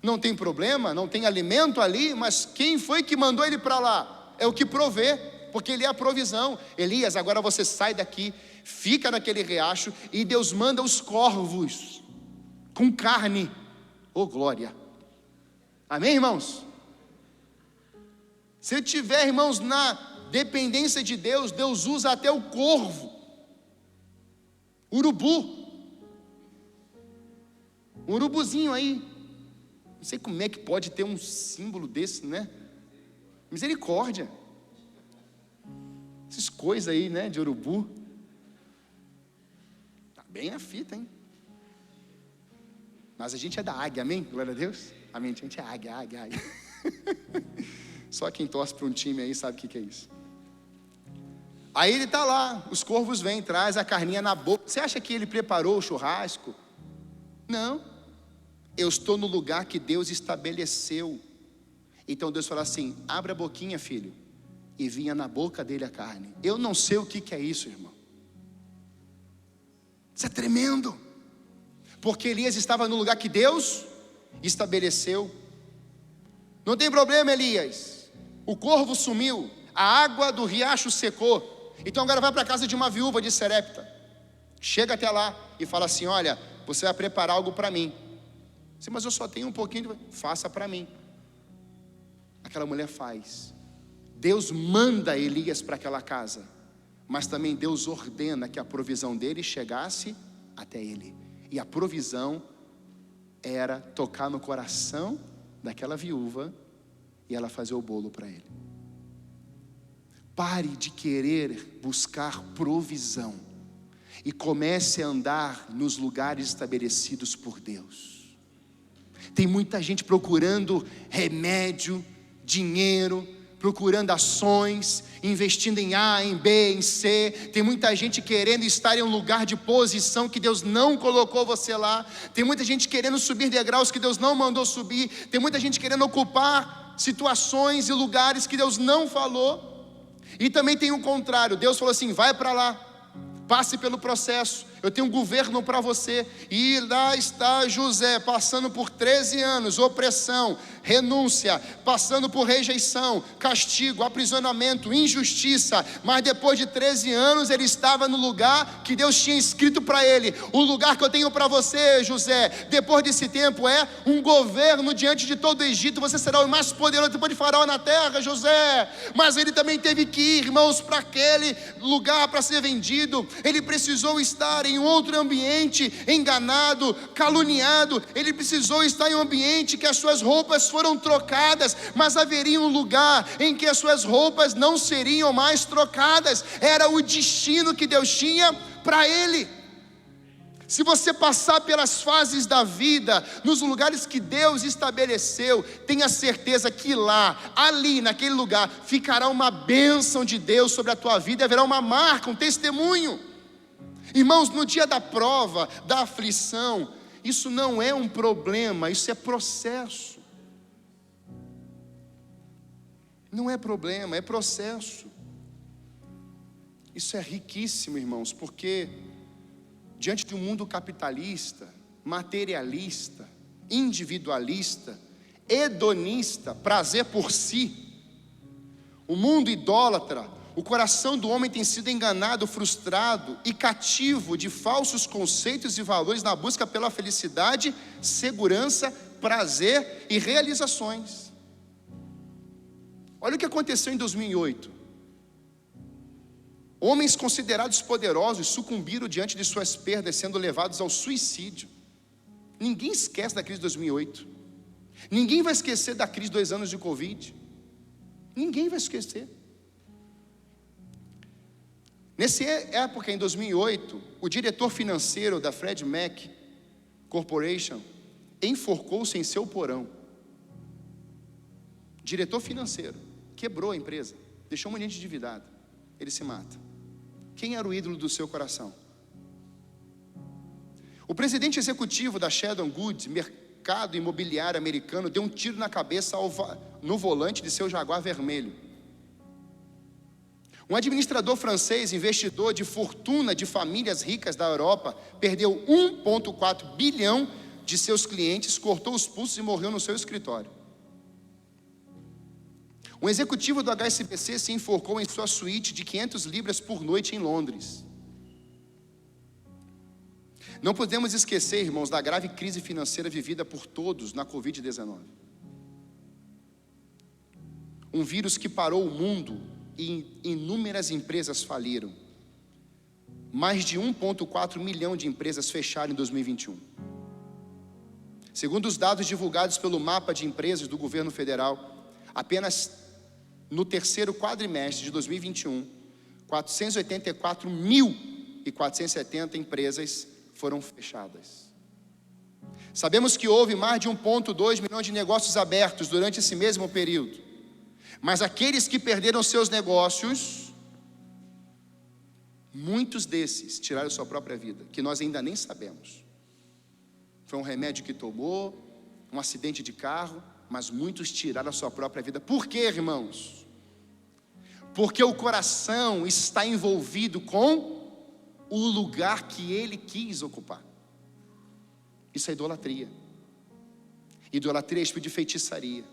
Não tem problema, não tem alimento ali, mas quem foi que mandou ele para lá? É o que provê, porque ele é a provisão. Elias, agora você sai daqui, fica naquele riacho, e Deus manda os corvos com carne. Oh, glória. Amém, irmãos? Se tiver, irmãos, na dependência de Deus, Deus usa até o corvo, urubu, um urubuzinho aí. Não sei como é que pode ter um símbolo desse, né? Misericórdia. Essas coisas aí, né, de urubu. Tá bem a fita, hein? Mas a gente é da águia, amém? Glória a Deus. Amém, a gente é águia. Só quem torce para um time aí sabe o que é isso. Aí ele está lá, os corvos vêm, traz a carninha na boca. Você acha que ele preparou o churrasco? Não. Eu estou no lugar que Deus estabeleceu. Então Deus fala assim: abre a boquinha, filho. E vinha na boca dele a carne. Eu não sei o que é isso, irmão. Isso é tremendo. Porque Elias estava no lugar que Deus estabeleceu. Não tem problema, Elias. O corvo sumiu, a água do riacho secou. Então agora vai para a casa de uma viúva de Serepta. Chega até lá e fala assim: olha, você vai preparar algo para mim. Sim, mas eu só tenho um pouquinho de... Faça para mim. Aquela mulher faz. Deus manda Elias para aquela casa, mas também Deus ordena que a provisão dele chegasse até ele. E a provisão era tocar no coração daquela viúva e ela fazer o bolo para ele. Pare de querer buscar provisão e comece a andar nos lugares estabelecidos por Deus. Tem muita gente procurando remédio, dinheiro, procurando ações, investindo em A, em B, em C. Tem muita gente querendo estar em um lugar de posição que Deus não colocou você lá. Tem muita gente querendo subir degraus que Deus não mandou subir. Tem muita gente querendo ocupar situações e lugares que Deus não falou. E também tem o contrário. Deus falou assim: vai para lá, passe pelo processo, eu tenho um governo para você. E lá está José, passando por 13 anos, opressão, renúncia, passando por rejeição, castigo, aprisionamento, injustiça. Mas depois de 13 anos ele estava no lugar que Deus tinha escrito para ele: o lugar que eu tenho para você, José, depois desse tempo é um governo diante de todo o Egito. Você será o mais poderoso depois de Faraó na terra, José. Mas ele também teve que ir, irmãos, para aquele lugar para ser vendido. Ele precisou estar em outro ambiente, enganado, caluniado. Ele precisou estar em um ambiente que as suas roupas foram trocadas, mas haveria um lugar em que as suas roupas não seriam mais trocadas. Era o destino que Deus tinha para ele. Se você passar pelas fases da vida, nos lugares que Deus estabeleceu, tenha certeza que lá, ali, naquele lugar, ficará uma bênção de Deus sobre a tua vida, haverá uma marca, um testemunho. Irmãos, no dia da prova, da aflição, isso não é um problema, isso é processo. Não é problema, é processo. Isso é riquíssimo, irmãos, porque diante de um mundo capitalista, materialista, individualista, hedonista, prazer por si, o mundo idólatra, o coração do homem tem sido enganado, frustrado e cativo de falsos conceitos e valores na busca pela felicidade, segurança, prazer e realizações. Olha o que aconteceu em 2008. Homens considerados poderosos sucumbiram diante de suas perdas, sendo levados ao suicídio. Ninguém esquece da crise de 2008. Ninguém vai esquecer da crise de 2 anos de Covid. Ninguém vai esquecer. Nessa época, em 2008, o diretor financeiro da Freddie Mac Corporation enforcou-se em seu porão. Diretor financeiro, quebrou a empresa, deixou um monte de gente endividado. Ele se mata. Quem era o ídolo do seu coração? O presidente executivo da Sheldon Good, mercado imobiliário americano, deu um tiro na cabeça no volante de seu Jaguar vermelho. Um administrador francês, investidor de fortuna de famílias ricas da Europa, perdeu 1,4 bilhão de seus clientes, cortou os pulsos e morreu no seu escritório. Um executivo do HSBC se enforcou em sua suíte de 500 libras por noite em Londres. Não podemos esquecer, irmãos, da grave crise financeira vivida por todos na Covid-19. Um vírus que parou o mundo e inúmeras empresas faliram. Mais de 1,4 milhão de empresas fecharam em 2021. Segundo os dados divulgados pelo mapa de empresas do governo federal, apenas no terceiro quadrimestre de 2021, 484.470 empresas foram fechadas. Sabemos que houve mais de 1,2 milhão de negócios abertos durante esse mesmo período. Mas aqueles que perderam seus negócios, muitos desses tiraram sua própria vida, que nós ainda nem sabemos. Foi um remédio que tomou, um acidente de carro, mas muitos tiraram a sua própria vida. Por quê, irmãos? Porque o coração está envolvido com o lugar que ele quis ocupar. Isso é idolatria. Idolatria é espírito de feitiçaria.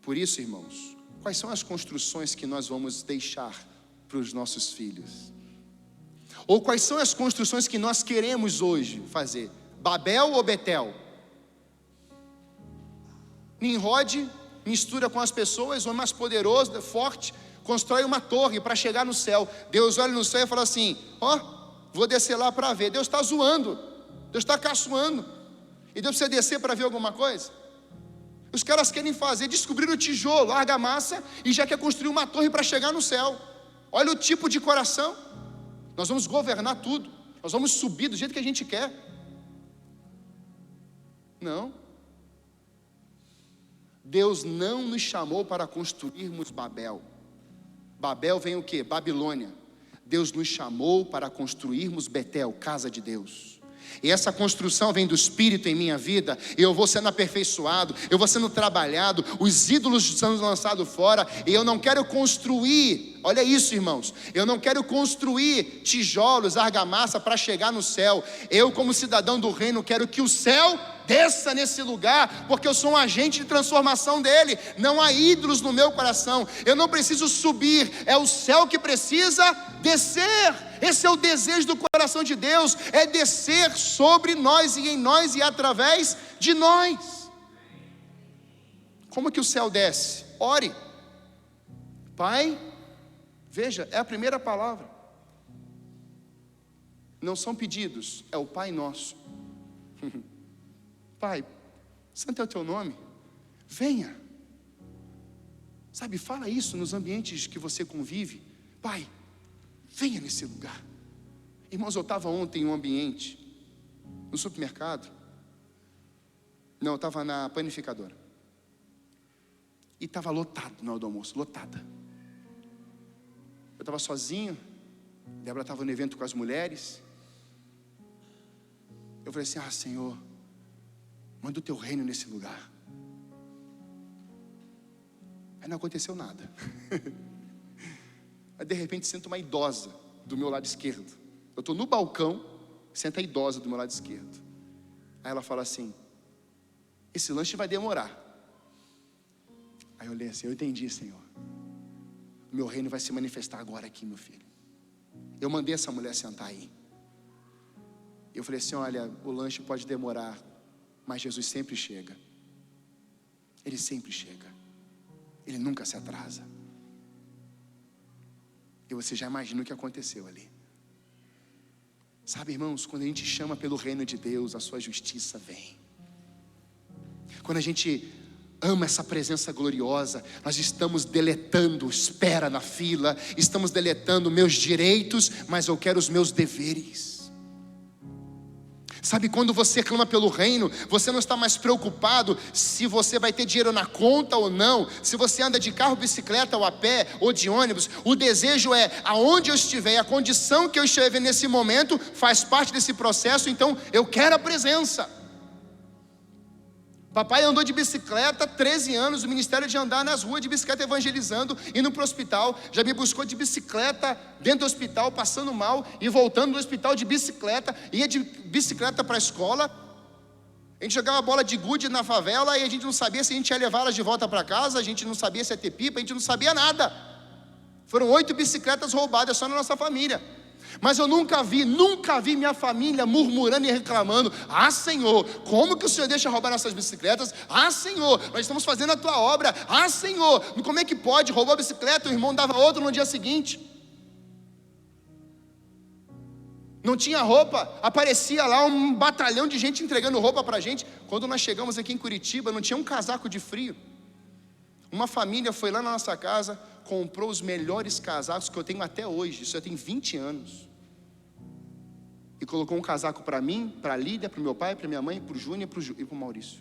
Por isso, irmãos, quais são as construções que nós vamos deixar para os nossos filhos? Ou quais são as construções que nós queremos hoje fazer? Babel ou Betel? Nimrod mistura com as pessoas, o homem mais poderoso, forte, constrói uma torre para chegar no céu. Deus olha no céu e fala assim: vou descer lá para ver. Deus está zoando, Deus está caçoando. E Deus precisa descer para ver alguma coisa? Os caras querem descobrir o tijolo, argamassa, e já quer construir uma torre para chegar no céu. Olha o tipo de coração. Nós vamos governar tudo, nós vamos subir do jeito que a gente quer. Não. Deus não nos chamou para construirmos Babel. Babel vem o quê? Babilônia. Deus nos chamou para construirmos Betel, casa de Deus. E essa construção vem do Espírito em minha vida. E eu vou sendo aperfeiçoado, eu vou sendo trabalhado, os ídolos são lançados fora. E eu não quero construir, olha isso, irmãos, eu não quero construir tijolos, argamassa para chegar no céu. Eu, como cidadão do reino, quero que o céu desça nesse lugar, porque eu sou um agente de transformação dele. Não há ídolos no meu coração. Eu não preciso subir, é o céu que precisa descer. Esse é o desejo do coração de Deus, é descer sobre nós e em nós e através de nós. Como que o céu desce? Ore. Pai, veja, é a primeira palavra. Não são pedidos, é o Pai Nosso. Pai, santo é o teu nome, venha. Sabe, fala isso nos ambientes que você convive. Pai, venha nesse lugar. Irmãos, eu estava ontem em um ambiente, no supermercado. Não, eu estava na panificadora. E estava lotado na hora do almoço, lotada. Eu estava sozinho, Débora estava no evento com as mulheres. Eu falei assim: Senhor, manda o teu reino nesse lugar. Aí não aconteceu nada. Aí de repente sento uma idosa do meu lado esquerdo. Eu estou no balcão, senta a idosa do meu lado esquerdo. Aí ela fala assim: esse lanche vai demorar. Aí eu olhei assim: eu entendi, Senhor. O meu reino vai se manifestar agora aqui, meu filho. Eu mandei essa mulher sentar aí. Eu falei assim: olha, o lanche pode demorar, mas Jesus sempre chega. Ele sempre chega. Ele nunca se atrasa. E você já imagina o que aconteceu ali. Sabe, irmãos, quando a gente chama pelo reino de Deus, a sua justiça vem. Quando a gente ama essa presença gloriosa, nós estamos deletando espera na fila, estamos deletando meus direitos, mas eu quero os meus deveres. Sabe, quando você clama pelo reino, você não está mais preocupado se você vai ter dinheiro na conta ou não, se você anda de carro, bicicleta ou a pé ou de ônibus. O desejo é, aonde eu estiver, a condição que eu estiver nesse momento faz parte desse processo, então eu quero a presença. Papai andou de bicicleta 13 anos, o ministério de andar nas ruas de bicicleta evangelizando, indo para o hospital. Já me buscou de bicicleta dentro do hospital, passando mal e voltando do hospital de bicicleta. Ia de bicicleta para a escola. A gente jogava bola de gude na favela e a gente não sabia se a gente ia levar elas de volta para casa, a gente não sabia se ia ter pipa, a gente não sabia nada. Foram 8 bicicletas roubadas só na nossa família. Mas eu nunca vi minha família murmurando e reclamando: ah, Senhor, como que o Senhor deixa roubar nossas bicicletas? Ah, Senhor, nós estamos fazendo a tua obra. Ah, Senhor, como é que pode? Roubou a bicicleta, o irmão dava outro no dia seguinte. Não tinha roupa, aparecia lá um batalhão de gente entregando roupa para a gente. Quando nós chegamos aqui em Curitiba, não tinha um casaco de frio. Uma família foi lá na nossa casa, comprou os melhores casacos que eu tenho até hoje, isso já tem 20 anos. E colocou um casaco para mim, para a Lídia, para o meu pai, para minha mãe, para o Júnior e para o Maurício.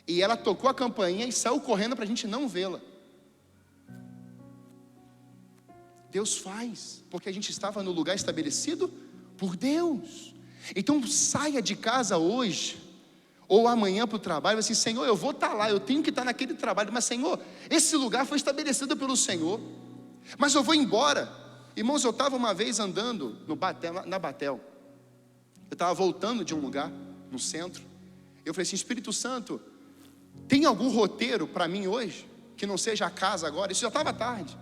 E ela tocou a campainha e saiu correndo para a gente não vê-la. Deus faz, porque a gente estava no lugar estabelecido por Deus. Então saia de casa hoje, ou amanhã para o trabalho, assim: Senhor, eu vou estar lá, eu tenho que estar naquele trabalho, mas Senhor, esse lugar foi estabelecido pelo Senhor, mas eu vou embora. Irmãos, eu estava uma vez andando na Batel, eu estava voltando de um lugar, no centro, eu falei assim: Espírito Santo, tem algum roteiro para mim hoje, que não seja a casa agora? Isso já estava tarde.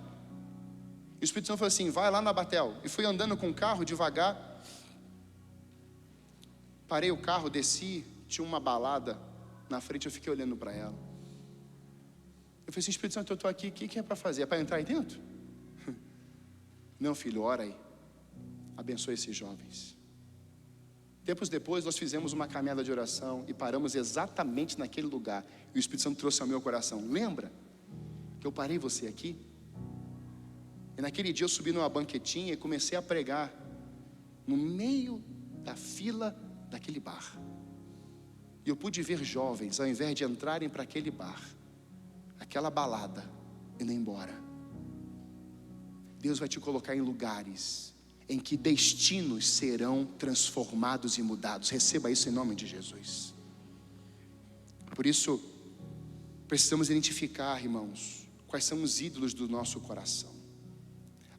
E o Espírito Santo falou assim: vai lá na Batel. E fui andando com o carro devagar, parei o carro, desci, tinha uma balada na frente, eu fiquei olhando para ela. Eu falei assim: Espírito Santo, eu estou aqui, o que é para fazer? É para entrar aí dentro? Não, filho, ora aí, abençoe esses jovens. Tempos depois nós fizemos uma caminhada de oração e paramos exatamente naquele lugar, e o Espírito Santo trouxe ao meu coração: lembra que eu parei você aqui? E naquele dia eu subi numa banquetinha e comecei a pregar no meio da fila daquele bar. E eu pude ver jovens, ao invés de entrarem para aquele bar, aquela balada, indo embora. Deus vai te colocar em lugares em que destinos serão transformados e mudados. Receba isso em nome de Jesus. Por isso, precisamos identificar, irmãos, quais são os ídolos do nosso coração.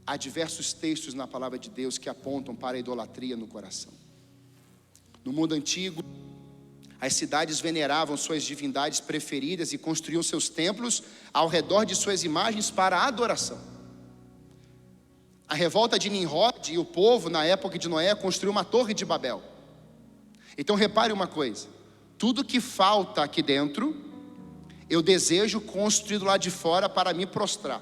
Há diversos textos na palavra de Deus que apontam para a idolatria no coração. No mundo antigo, as cidades veneravam suas divindades preferidas e construíam seus templos ao redor de suas imagens para a adoração. A revolta de Nimrod e o povo, na época de Noé, construiu uma torre de Babel. Então repare uma coisa: tudo que falta aqui dentro, eu desejo construir do lado de fora para me prostrar.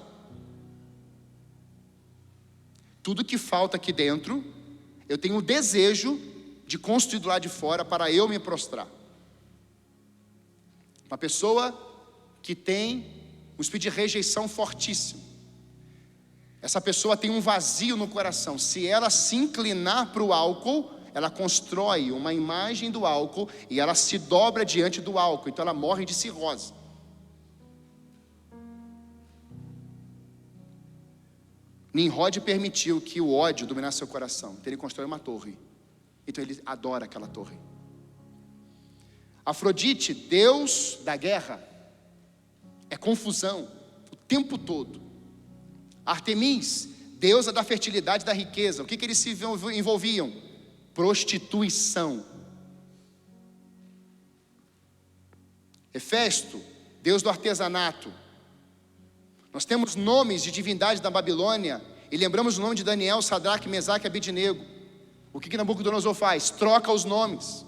Tudo que falta aqui dentro, eu tenho o desejo de construir do lado de fora para eu me prostrar. Uma pessoa que tem um espírito de rejeição fortíssimo, essa pessoa tem um vazio no coração. Se ela se inclinar para o álcool, ela constrói uma imagem do álcool e ela se dobra diante do álcool, então ela morre de cirrose. Nimrod permitiu que o ódio dominasse seu coração, então ele constrói uma torre, então ele adora aquela torre. Afrodite, deus da guerra, é confusão o tempo todo. Artemis, deusa da fertilidade e da riqueza, o que eles se envolviam? Prostituição. Hefesto, deus do artesanato. Nós temos nomes de divindades da Babilônia e lembramos o nome de Daniel, Sadraque, Mesaque e Abednego. O que Nabucodonosor faz? Troca os nomes,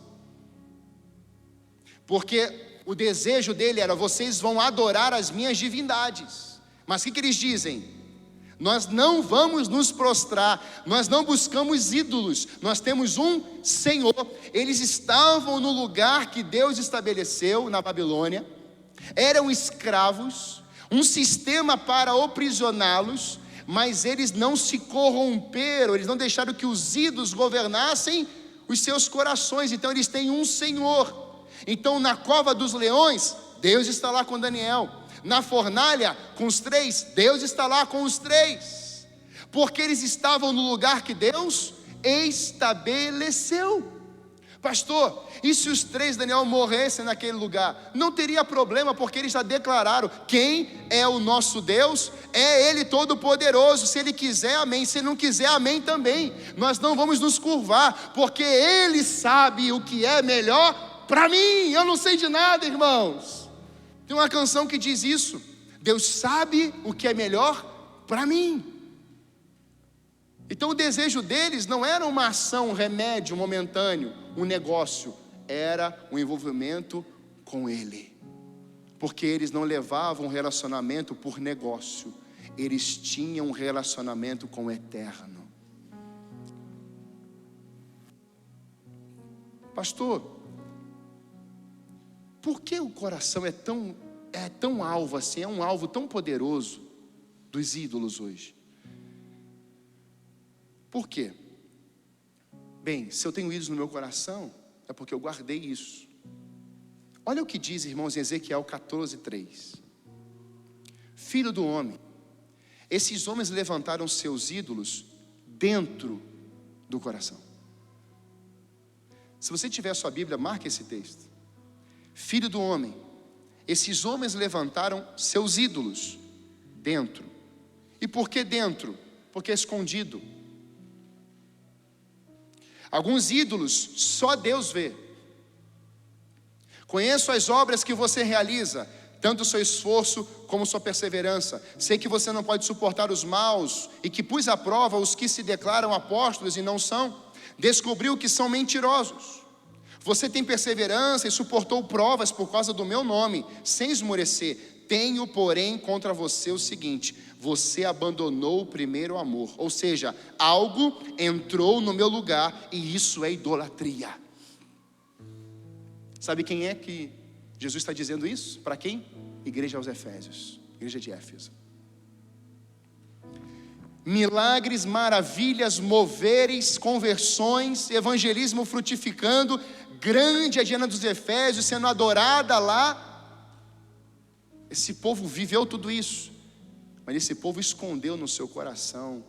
porque o desejo dele era: vocês vão adorar as minhas divindades. Mas o que eles dizem? Nós não vamos nos prostrar, nós não buscamos ídolos, nós temos um Senhor. Eles estavam no lugar que Deus estabeleceu na Babilônia, eram escravos, um sistema para aprisioná-los, mas eles não se corromperam, eles não deixaram que os ídolos governassem os seus corações. Então eles têm um Senhor. Então na cova dos leões, Deus está lá com Daniel. Na fornalha, com os 3, Deus está lá com os 3, porque eles estavam no lugar que Deus estabeleceu. Pastor, e se os 3 Daniel morressem naquele lugar? Não teria problema, porque eles já declararam: quem é o nosso Deus? É Ele Todo-Poderoso. Se Ele quiser, amém. Se Ele não quiser, amém também. Nós não vamos nos curvar, porque Ele sabe o que é melhor para mim. Eu não sei de nada, irmãos. Tem uma canção que diz isso: Deus sabe o que é melhor para mim. Então o desejo deles não era uma ação, um remédio momentâneo, um negócio, era um envolvimento com Ele, porque eles não levavam um relacionamento por negócio, eles tinham um relacionamento com o Eterno. Pastor, por que o coração é tão alvo assim, é um alvo tão poderoso dos ídolos hoje? Por quê? Bem, se eu tenho ídolos no meu coração, é porque eu guardei isso. Olha o que diz, irmãos, em Ezequiel 14:3. Filho do homem, esses homens levantaram seus ídolos dentro do coração. Se você tiver a sua Bíblia, marque esse texto. Filho do homem, esses homens levantaram seus ídolos dentro. E por que dentro? Porque é escondido. Alguns ídolos só Deus vê. Conheço as obras que você realiza, tanto o seu esforço como sua perseverança. Sei que você não pode suportar os maus e que pus à prova os que se declaram apóstolos e não são. Descobriu que são mentirosos. Você tem perseverança e suportou provas por causa do meu nome, sem esmorecer. Tenho, porém, contra você o seguinte: você abandonou o primeiro amor. Ou seja, algo entrou no meu lugar, e isso é idolatria. Sabe quem é que Jesus está dizendo isso? Para quem? Igreja aos Efésios, igreja de Éfeso. Milagres, maravilhas, moveres, conversões, evangelismo frutificando, grande a Diana dos Efésios sendo adorada lá. Esse povo viveu tudo isso, mas esse povo escondeu no seu coração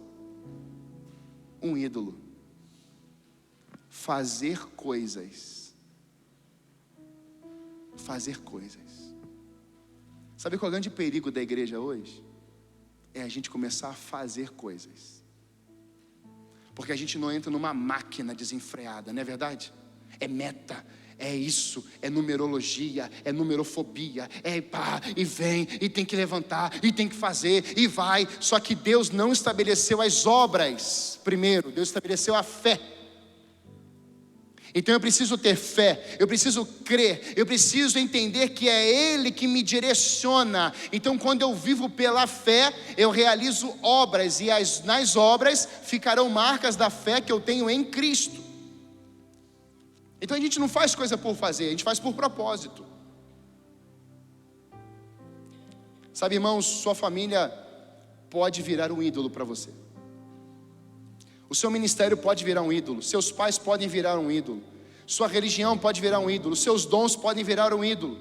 um ídolo: fazer coisas. Fazer coisas. Sabe qual é o grande perigo da igreja hoje? É a gente começar a fazer coisas, porque a gente não entra numa máquina desenfreada, não é verdade? É meta, é isso, é numerologia, é numerofobia, é pá, e vem, e tem que levantar, e tem que fazer, e vai. Só que Deus não estabeleceu as obras primeiro, Deus estabeleceu a fé. Então eu preciso ter fé, eu preciso crer, eu preciso entender que é Ele que me direciona. Então quando eu vivo pela fé, eu realizo obras, e nas obras ficarão marcas da fé que eu tenho em Cristo. Então a gente não faz coisa por fazer, a gente faz por propósito. Sabe, irmãos, sua família pode virar um ídolo para você. O seu ministério pode virar um ídolo, seus pais podem virar um ídolo, sua religião pode virar um ídolo, seus dons podem virar um ídolo.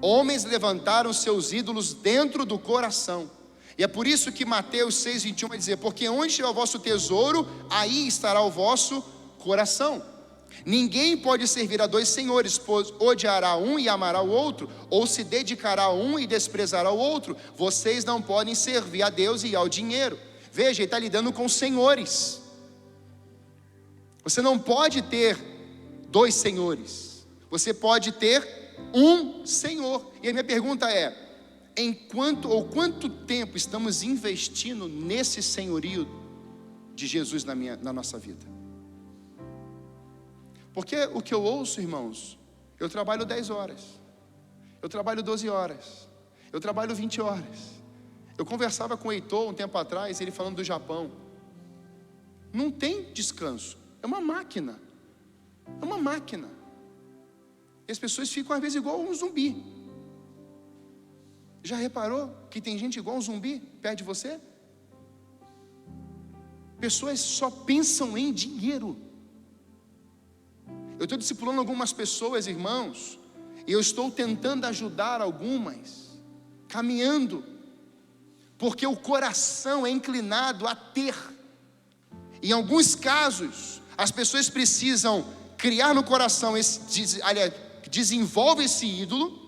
Homens levantaram seus ídolos dentro do coração. E é por isso que Mateus 6:21 vai dizer: porque onde estiver o vosso tesouro, aí estará o vosso coração. Ninguém pode servir a dois senhores, pois odiará um e amará o outro, ou se dedicará a um e desprezará o outro. Vocês não podem servir a Deus e ao dinheiro. Veja, ele está lidando com senhores. Você não pode ter dois senhores, você pode ter um Senhor. E a minha pergunta é: quanto tempo estamos investindo nesse senhorio de Jesus na nossa vida? Porque o que eu ouço, irmãos, eu trabalho 10 horas, eu trabalho 12 horas, eu trabalho 20 horas, Eu conversava com o Heitor um tempo atrás, ele falando do Japão. Não tem descanso, é uma máquina. É uma máquina. E as pessoas ficam às vezes igual um zumbi. Já reparou que tem gente igual um zumbi perto de você? Pessoas só pensam em dinheiro. Eu estou discipulando algumas pessoas, irmãos, e eu estou tentando ajudar algumas, caminhando, porque o coração é inclinado a ter. Em alguns casos, as pessoas precisam criar no coração, desenvolve esse ídolo,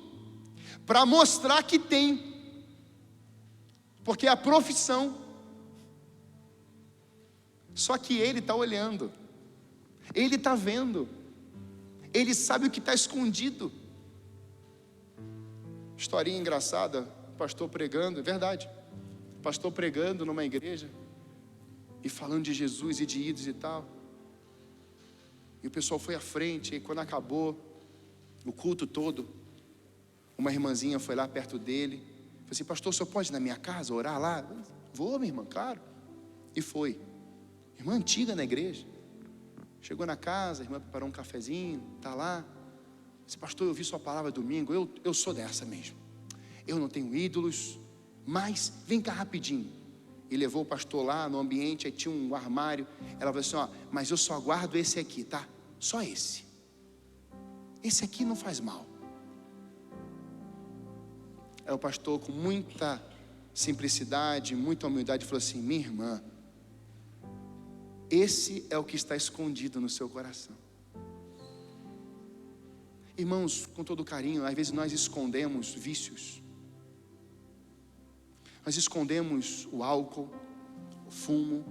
para mostrar que tem, porque é a profissão. Só que ele está olhando, ele está vendo, ele sabe o que está escondido. Historinha engraçada, pastor pregando, é verdade, pastor pregando numa igreja, e falando de Jesus e de ídolos e tal, e o pessoal foi à frente, e quando acabou o culto todo, uma irmãzinha foi lá perto dele, falou assim: pastor, o senhor pode ir na minha casa orar lá? Vou, minha irmã, claro. E foi. Irmã antiga na igreja. Chegou na casa, a irmã preparou um cafezinho, está lá. Disse: pastor, eu ouvi sua palavra domingo, eu sou dessa mesmo. Eu não tenho ídolos, mas vem cá rapidinho. E levou o pastor lá no ambiente, aí tinha um armário. Ela falou assim: ó, mas eu só guardo esse aqui, tá? Só esse. Esse aqui não faz mal. Aí o pastor, com muita simplicidade, muita humildade, falou assim: minha irmã, esse é o que está escondido no seu coração. Irmãos, com todo carinho, às vezes nós escondemos vícios. Nós escondemos o álcool, o fumo,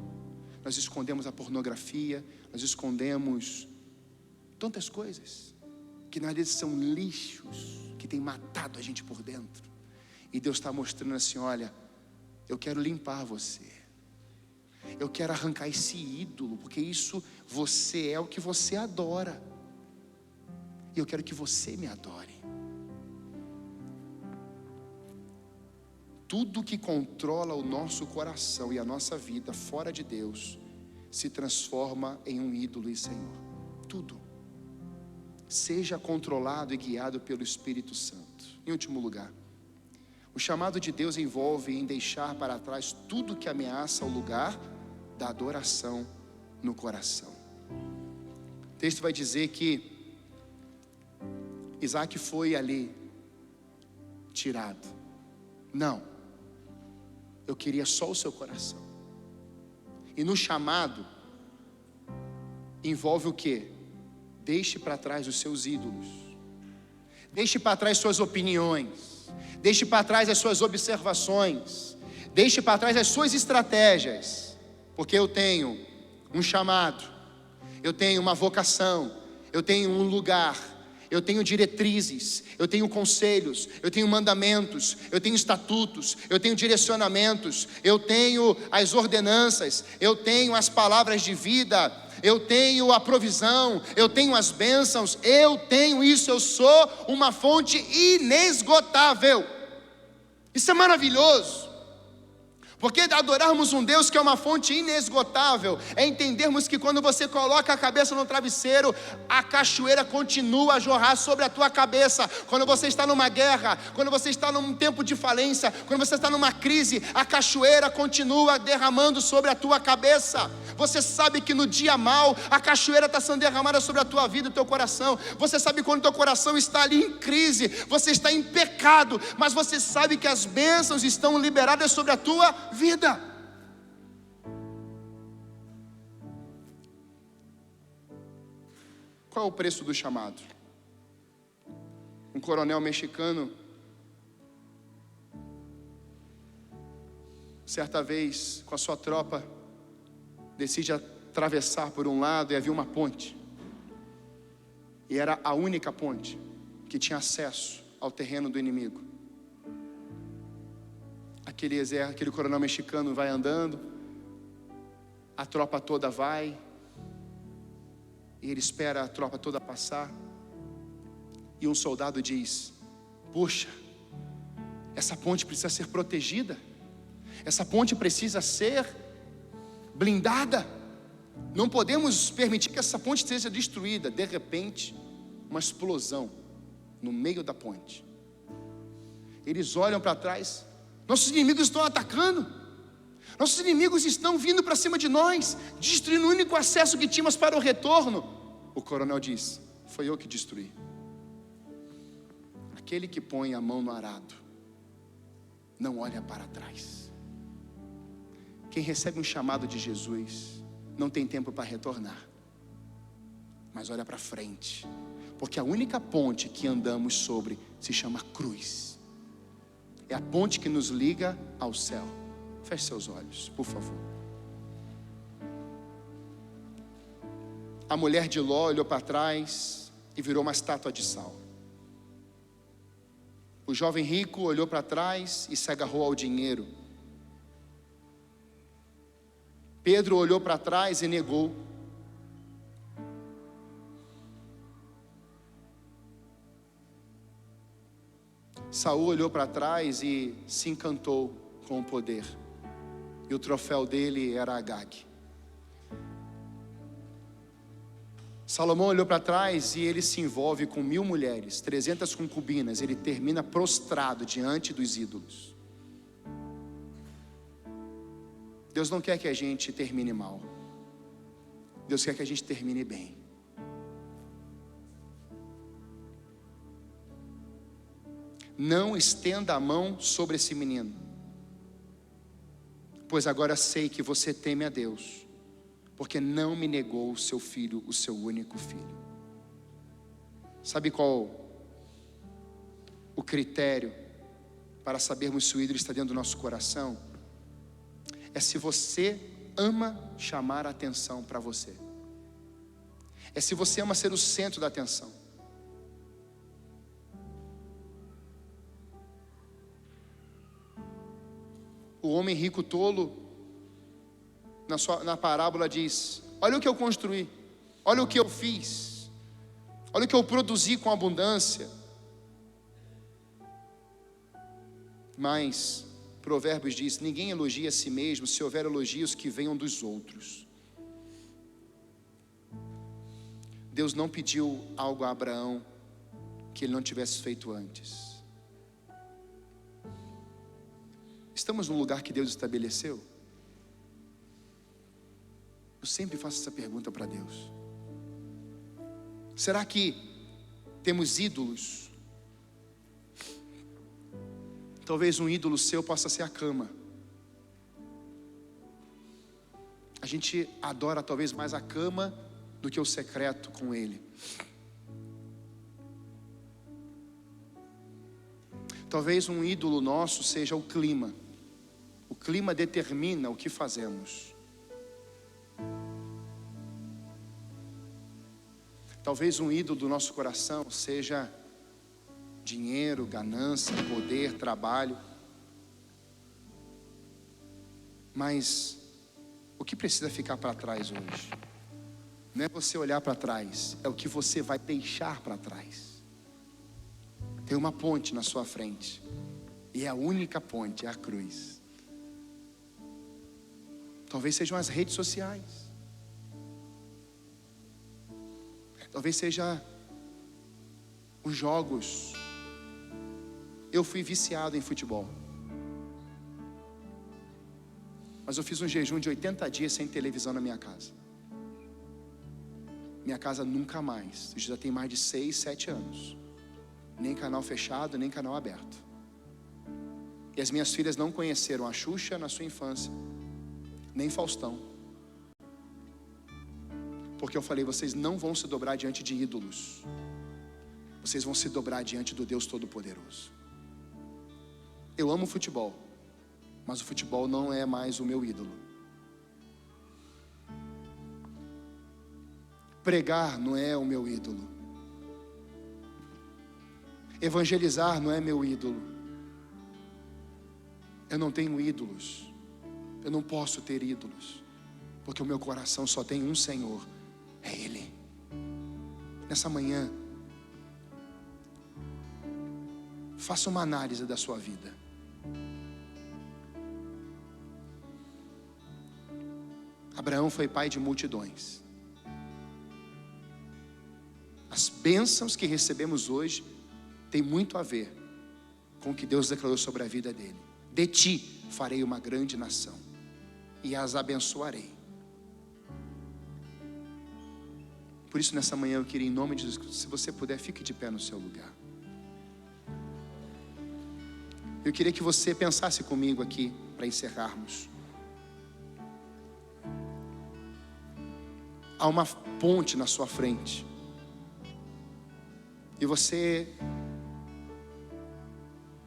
nós escondemos a pornografia, nós escondemos tantas coisas que na verdade são lixos que têm matado a gente por dentro. E Deus está mostrando assim: olha, eu quero limpar você, eu quero arrancar esse ídolo, porque isso, você é o que você adora, e eu quero que você me adore. Tudo que controla o nosso coração e a nossa vida fora de Deus se transforma em um ídolo e Senhor. Tudo. Seja controlado e guiado pelo Espírito Santo. Em último lugar, o chamado de Deus envolve em deixar para trás tudo que ameaça o lugar da adoração no coração. O texto vai dizer que Isaac foi ali tirado. Não, eu queria só o seu coração. E no chamado envolve o quê? Deixe para trás os seus ídolos, deixe para trás suas opiniões, deixe para trás as suas observações, deixe para trás as suas estratégias, porque eu tenho um chamado, eu tenho uma vocação, eu tenho um lugar, eu tenho diretrizes, eu tenho conselhos, eu tenho mandamentos, eu tenho estatutos, eu tenho direcionamentos, eu tenho as ordenanças, eu tenho as palavras de vida, eu tenho a provisão, eu tenho as bênçãos, eu tenho isso, eu sou uma fonte inesgotável. Isso é maravilhoso, porque adorarmos um Deus que é uma fonte inesgotável é entendermos que quando você coloca a cabeça no travesseiro, a cachoeira continua a jorrar sobre a tua cabeça. Quando você está numa guerra, quando você está num tempo de falência, quando você está numa crise, a cachoeira continua derramando sobre a tua cabeça. Você sabe que no dia mau, a cachoeira está sendo derramada sobre a tua vida e o teu coração. Você sabe quando o teu coração está ali em crise, você está em pecado, mas você sabe que as bênçãos estão liberadas sobre a tua vida. Qual é o preço do chamado? Um coronel mexicano, certa vez, com a sua tropa, decide atravessar por um lado e havia uma ponte. E era a única ponte que tinha acesso ao terreno do inimigo. Aquele coronel mexicano vai andando, a tropa toda vai, e ele espera a tropa toda passar, e um soldado diz: puxa, essa ponte precisa ser protegida, Essa ponte precisa ser blindada. Não podemos permitir que essa ponte seja destruída. De repente, uma explosão no meio da ponte. Eles olham para trás. Nossos inimigos estão atacando. Nossos inimigos estão vindo para cima de nós, destruindo o único acesso que tínhamos para o retorno. O coronel diz: foi eu que destruí. Aquele que põe a mão no arado não olha para trás. Quem recebe um chamado de Jesus não tem tempo para retornar, mas olha para frente, porque a única ponte que andamos sobre se chama cruz. É a ponte que nos liga ao céu. Feche seus olhos, por favor. A mulher de Ló olhou para trás e virou uma estátua de sal. O jovem rico olhou para trás e se agarrou ao dinheiro. Pedro olhou para trás e negou. Saul olhou para trás e se encantou com o poder. E o troféu dele era Agag. Salomão olhou para trás e ele se envolve com 1000 mulheres, 300 concubinas. Ele termina prostrado diante dos ídolos. Deus não quer que a gente termine mal. Deus quer que a gente termine bem. Não estenda a mão sobre esse menino, pois agora sei que você teme a Deus, porque não me negou o seu filho, o seu único filho. Sabe qual o critério para sabermos se o ídolo está dentro do nosso coração? É se você ama chamar a atenção para você. É se você ama ser o centro da atenção. O homem rico tolo, na parábola diz: olha o que eu construí, olha o que eu fiz, olha o que eu produzi com abundância. Mas Provérbios diz: ninguém elogia a si mesmo, se houver elogios que venham dos outros. Deus não pediu algo a Abraão que ele não tivesse feito antes. Estamos num lugar que Deus estabeleceu? Eu sempre faço essa pergunta para Deus. Será que temos ídolos? Talvez um ídolo seu possa ser a cama. A gente adora talvez mais a cama do que o secreto com Ele. Talvez um ídolo nosso seja o clima. O clima determina o que fazemos. Talvez um ídolo do nosso coração seja dinheiro, ganância, poder, trabalho. Mas o que precisa ficar para trás hoje? Não é você olhar para trás, é o que você vai deixar para trás. Tem uma ponte na sua frente, e é a única ponte, é a cruz. Talvez sejam as redes sociais. Talvez seja os jogos. Eu fui viciado em futebol, mas eu fiz um jejum de 80 dias sem televisão na minha casa. Minha casa nunca mais. Isso já tem mais de 6, 7 anos. Nem canal fechado, nem canal aberto. E as minhas filhas não conheceram a Xuxa na sua infância, nem Faustão. Porque eu falei: vocês não vão se dobrar diante de ídolos. Vocês vão se dobrar diante do Deus Todo-Poderoso. Eu amo futebol, mas o futebol não é mais o meu ídolo. Pregar não é o meu ídolo. Evangelizar não é meu ídolo. Eu não tenho ídolos. Eu não posso ter ídolos, porque o meu coração só tem um Senhor, é Ele. Nessa manhã, faça uma análise da sua vida. Abraão foi pai de multidões. As bênçãos que recebemos hoje têm muito a ver com o que Deus declarou sobre a vida dele. De ti farei uma grande nação e as abençoarei. Por isso nessa manhã eu queria, em nome de Jesus, se você puder, fique de pé no seu lugar. Eu queria que você pensasse comigo aqui para encerrarmos. Há uma ponte na sua frente. E você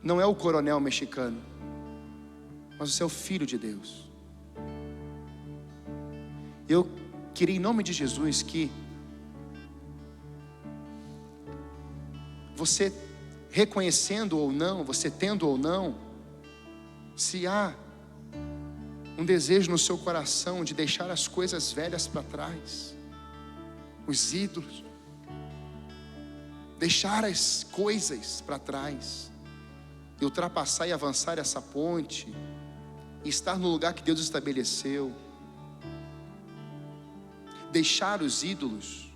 não é o coronel mexicano, mas você é o filho de Deus. Eu queria, em nome de Jesus, que você, reconhecendo ou não, você tendo ou não, se há um desejo no seu coração de deixar as coisas velhas para trás, os ídolos, deixar as coisas para trás, e ultrapassar e avançar essa ponte, e estar no lugar que Deus estabeleceu, deixar os ídolos,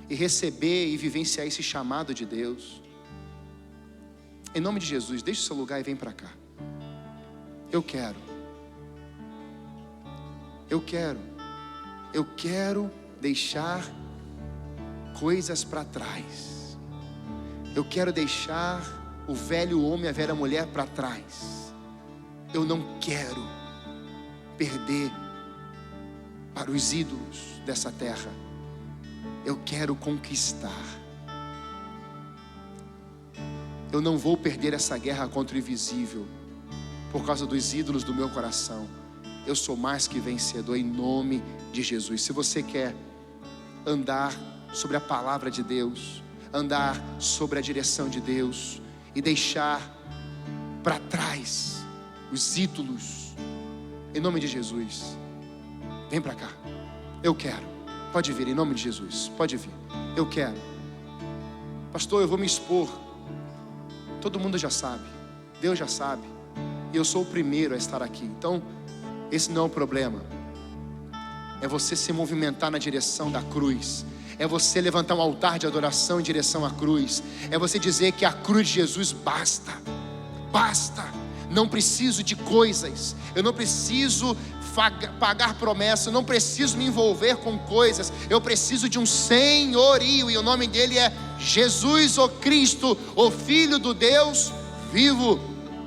e receber e vivenciar esse chamado de Deus. Em nome de Jesus, deixe o seu lugar e vem para cá. Eu quero deixar coisas para trás. Eu quero deixar o velho homem e a velha mulher para trás. Eu não quero perder para os ídolos dessa terra. Eu quero conquistar. Eu não vou perder essa guerra contra o invisível por causa dos ídolos do meu coração. Eu sou mais que vencedor em nome de Jesus. Se você quer andar sobre a palavra de Deus, andar sobre a direção de Deus e deixar para trás os ídolos, em nome de Jesus, vem para cá. Eu quero. Pode vir, em nome de Jesus. Pode vir. Eu quero. Pastor, eu vou me expor. Todo mundo já sabe. Deus já sabe. E eu sou o primeiro a estar aqui. Então, esse não é o problema. É você se movimentar na direção da cruz. É você levantar um altar de adoração em direção à cruz. É você dizer que a cruz de Jesus basta. Basta. Não preciso de coisas. Eu não preciso pagar promessa. Eu não preciso me envolver com coisas. Eu preciso de um senhorio. E o nome dele é Jesus, o Cristo, o Filho do Deus vivo.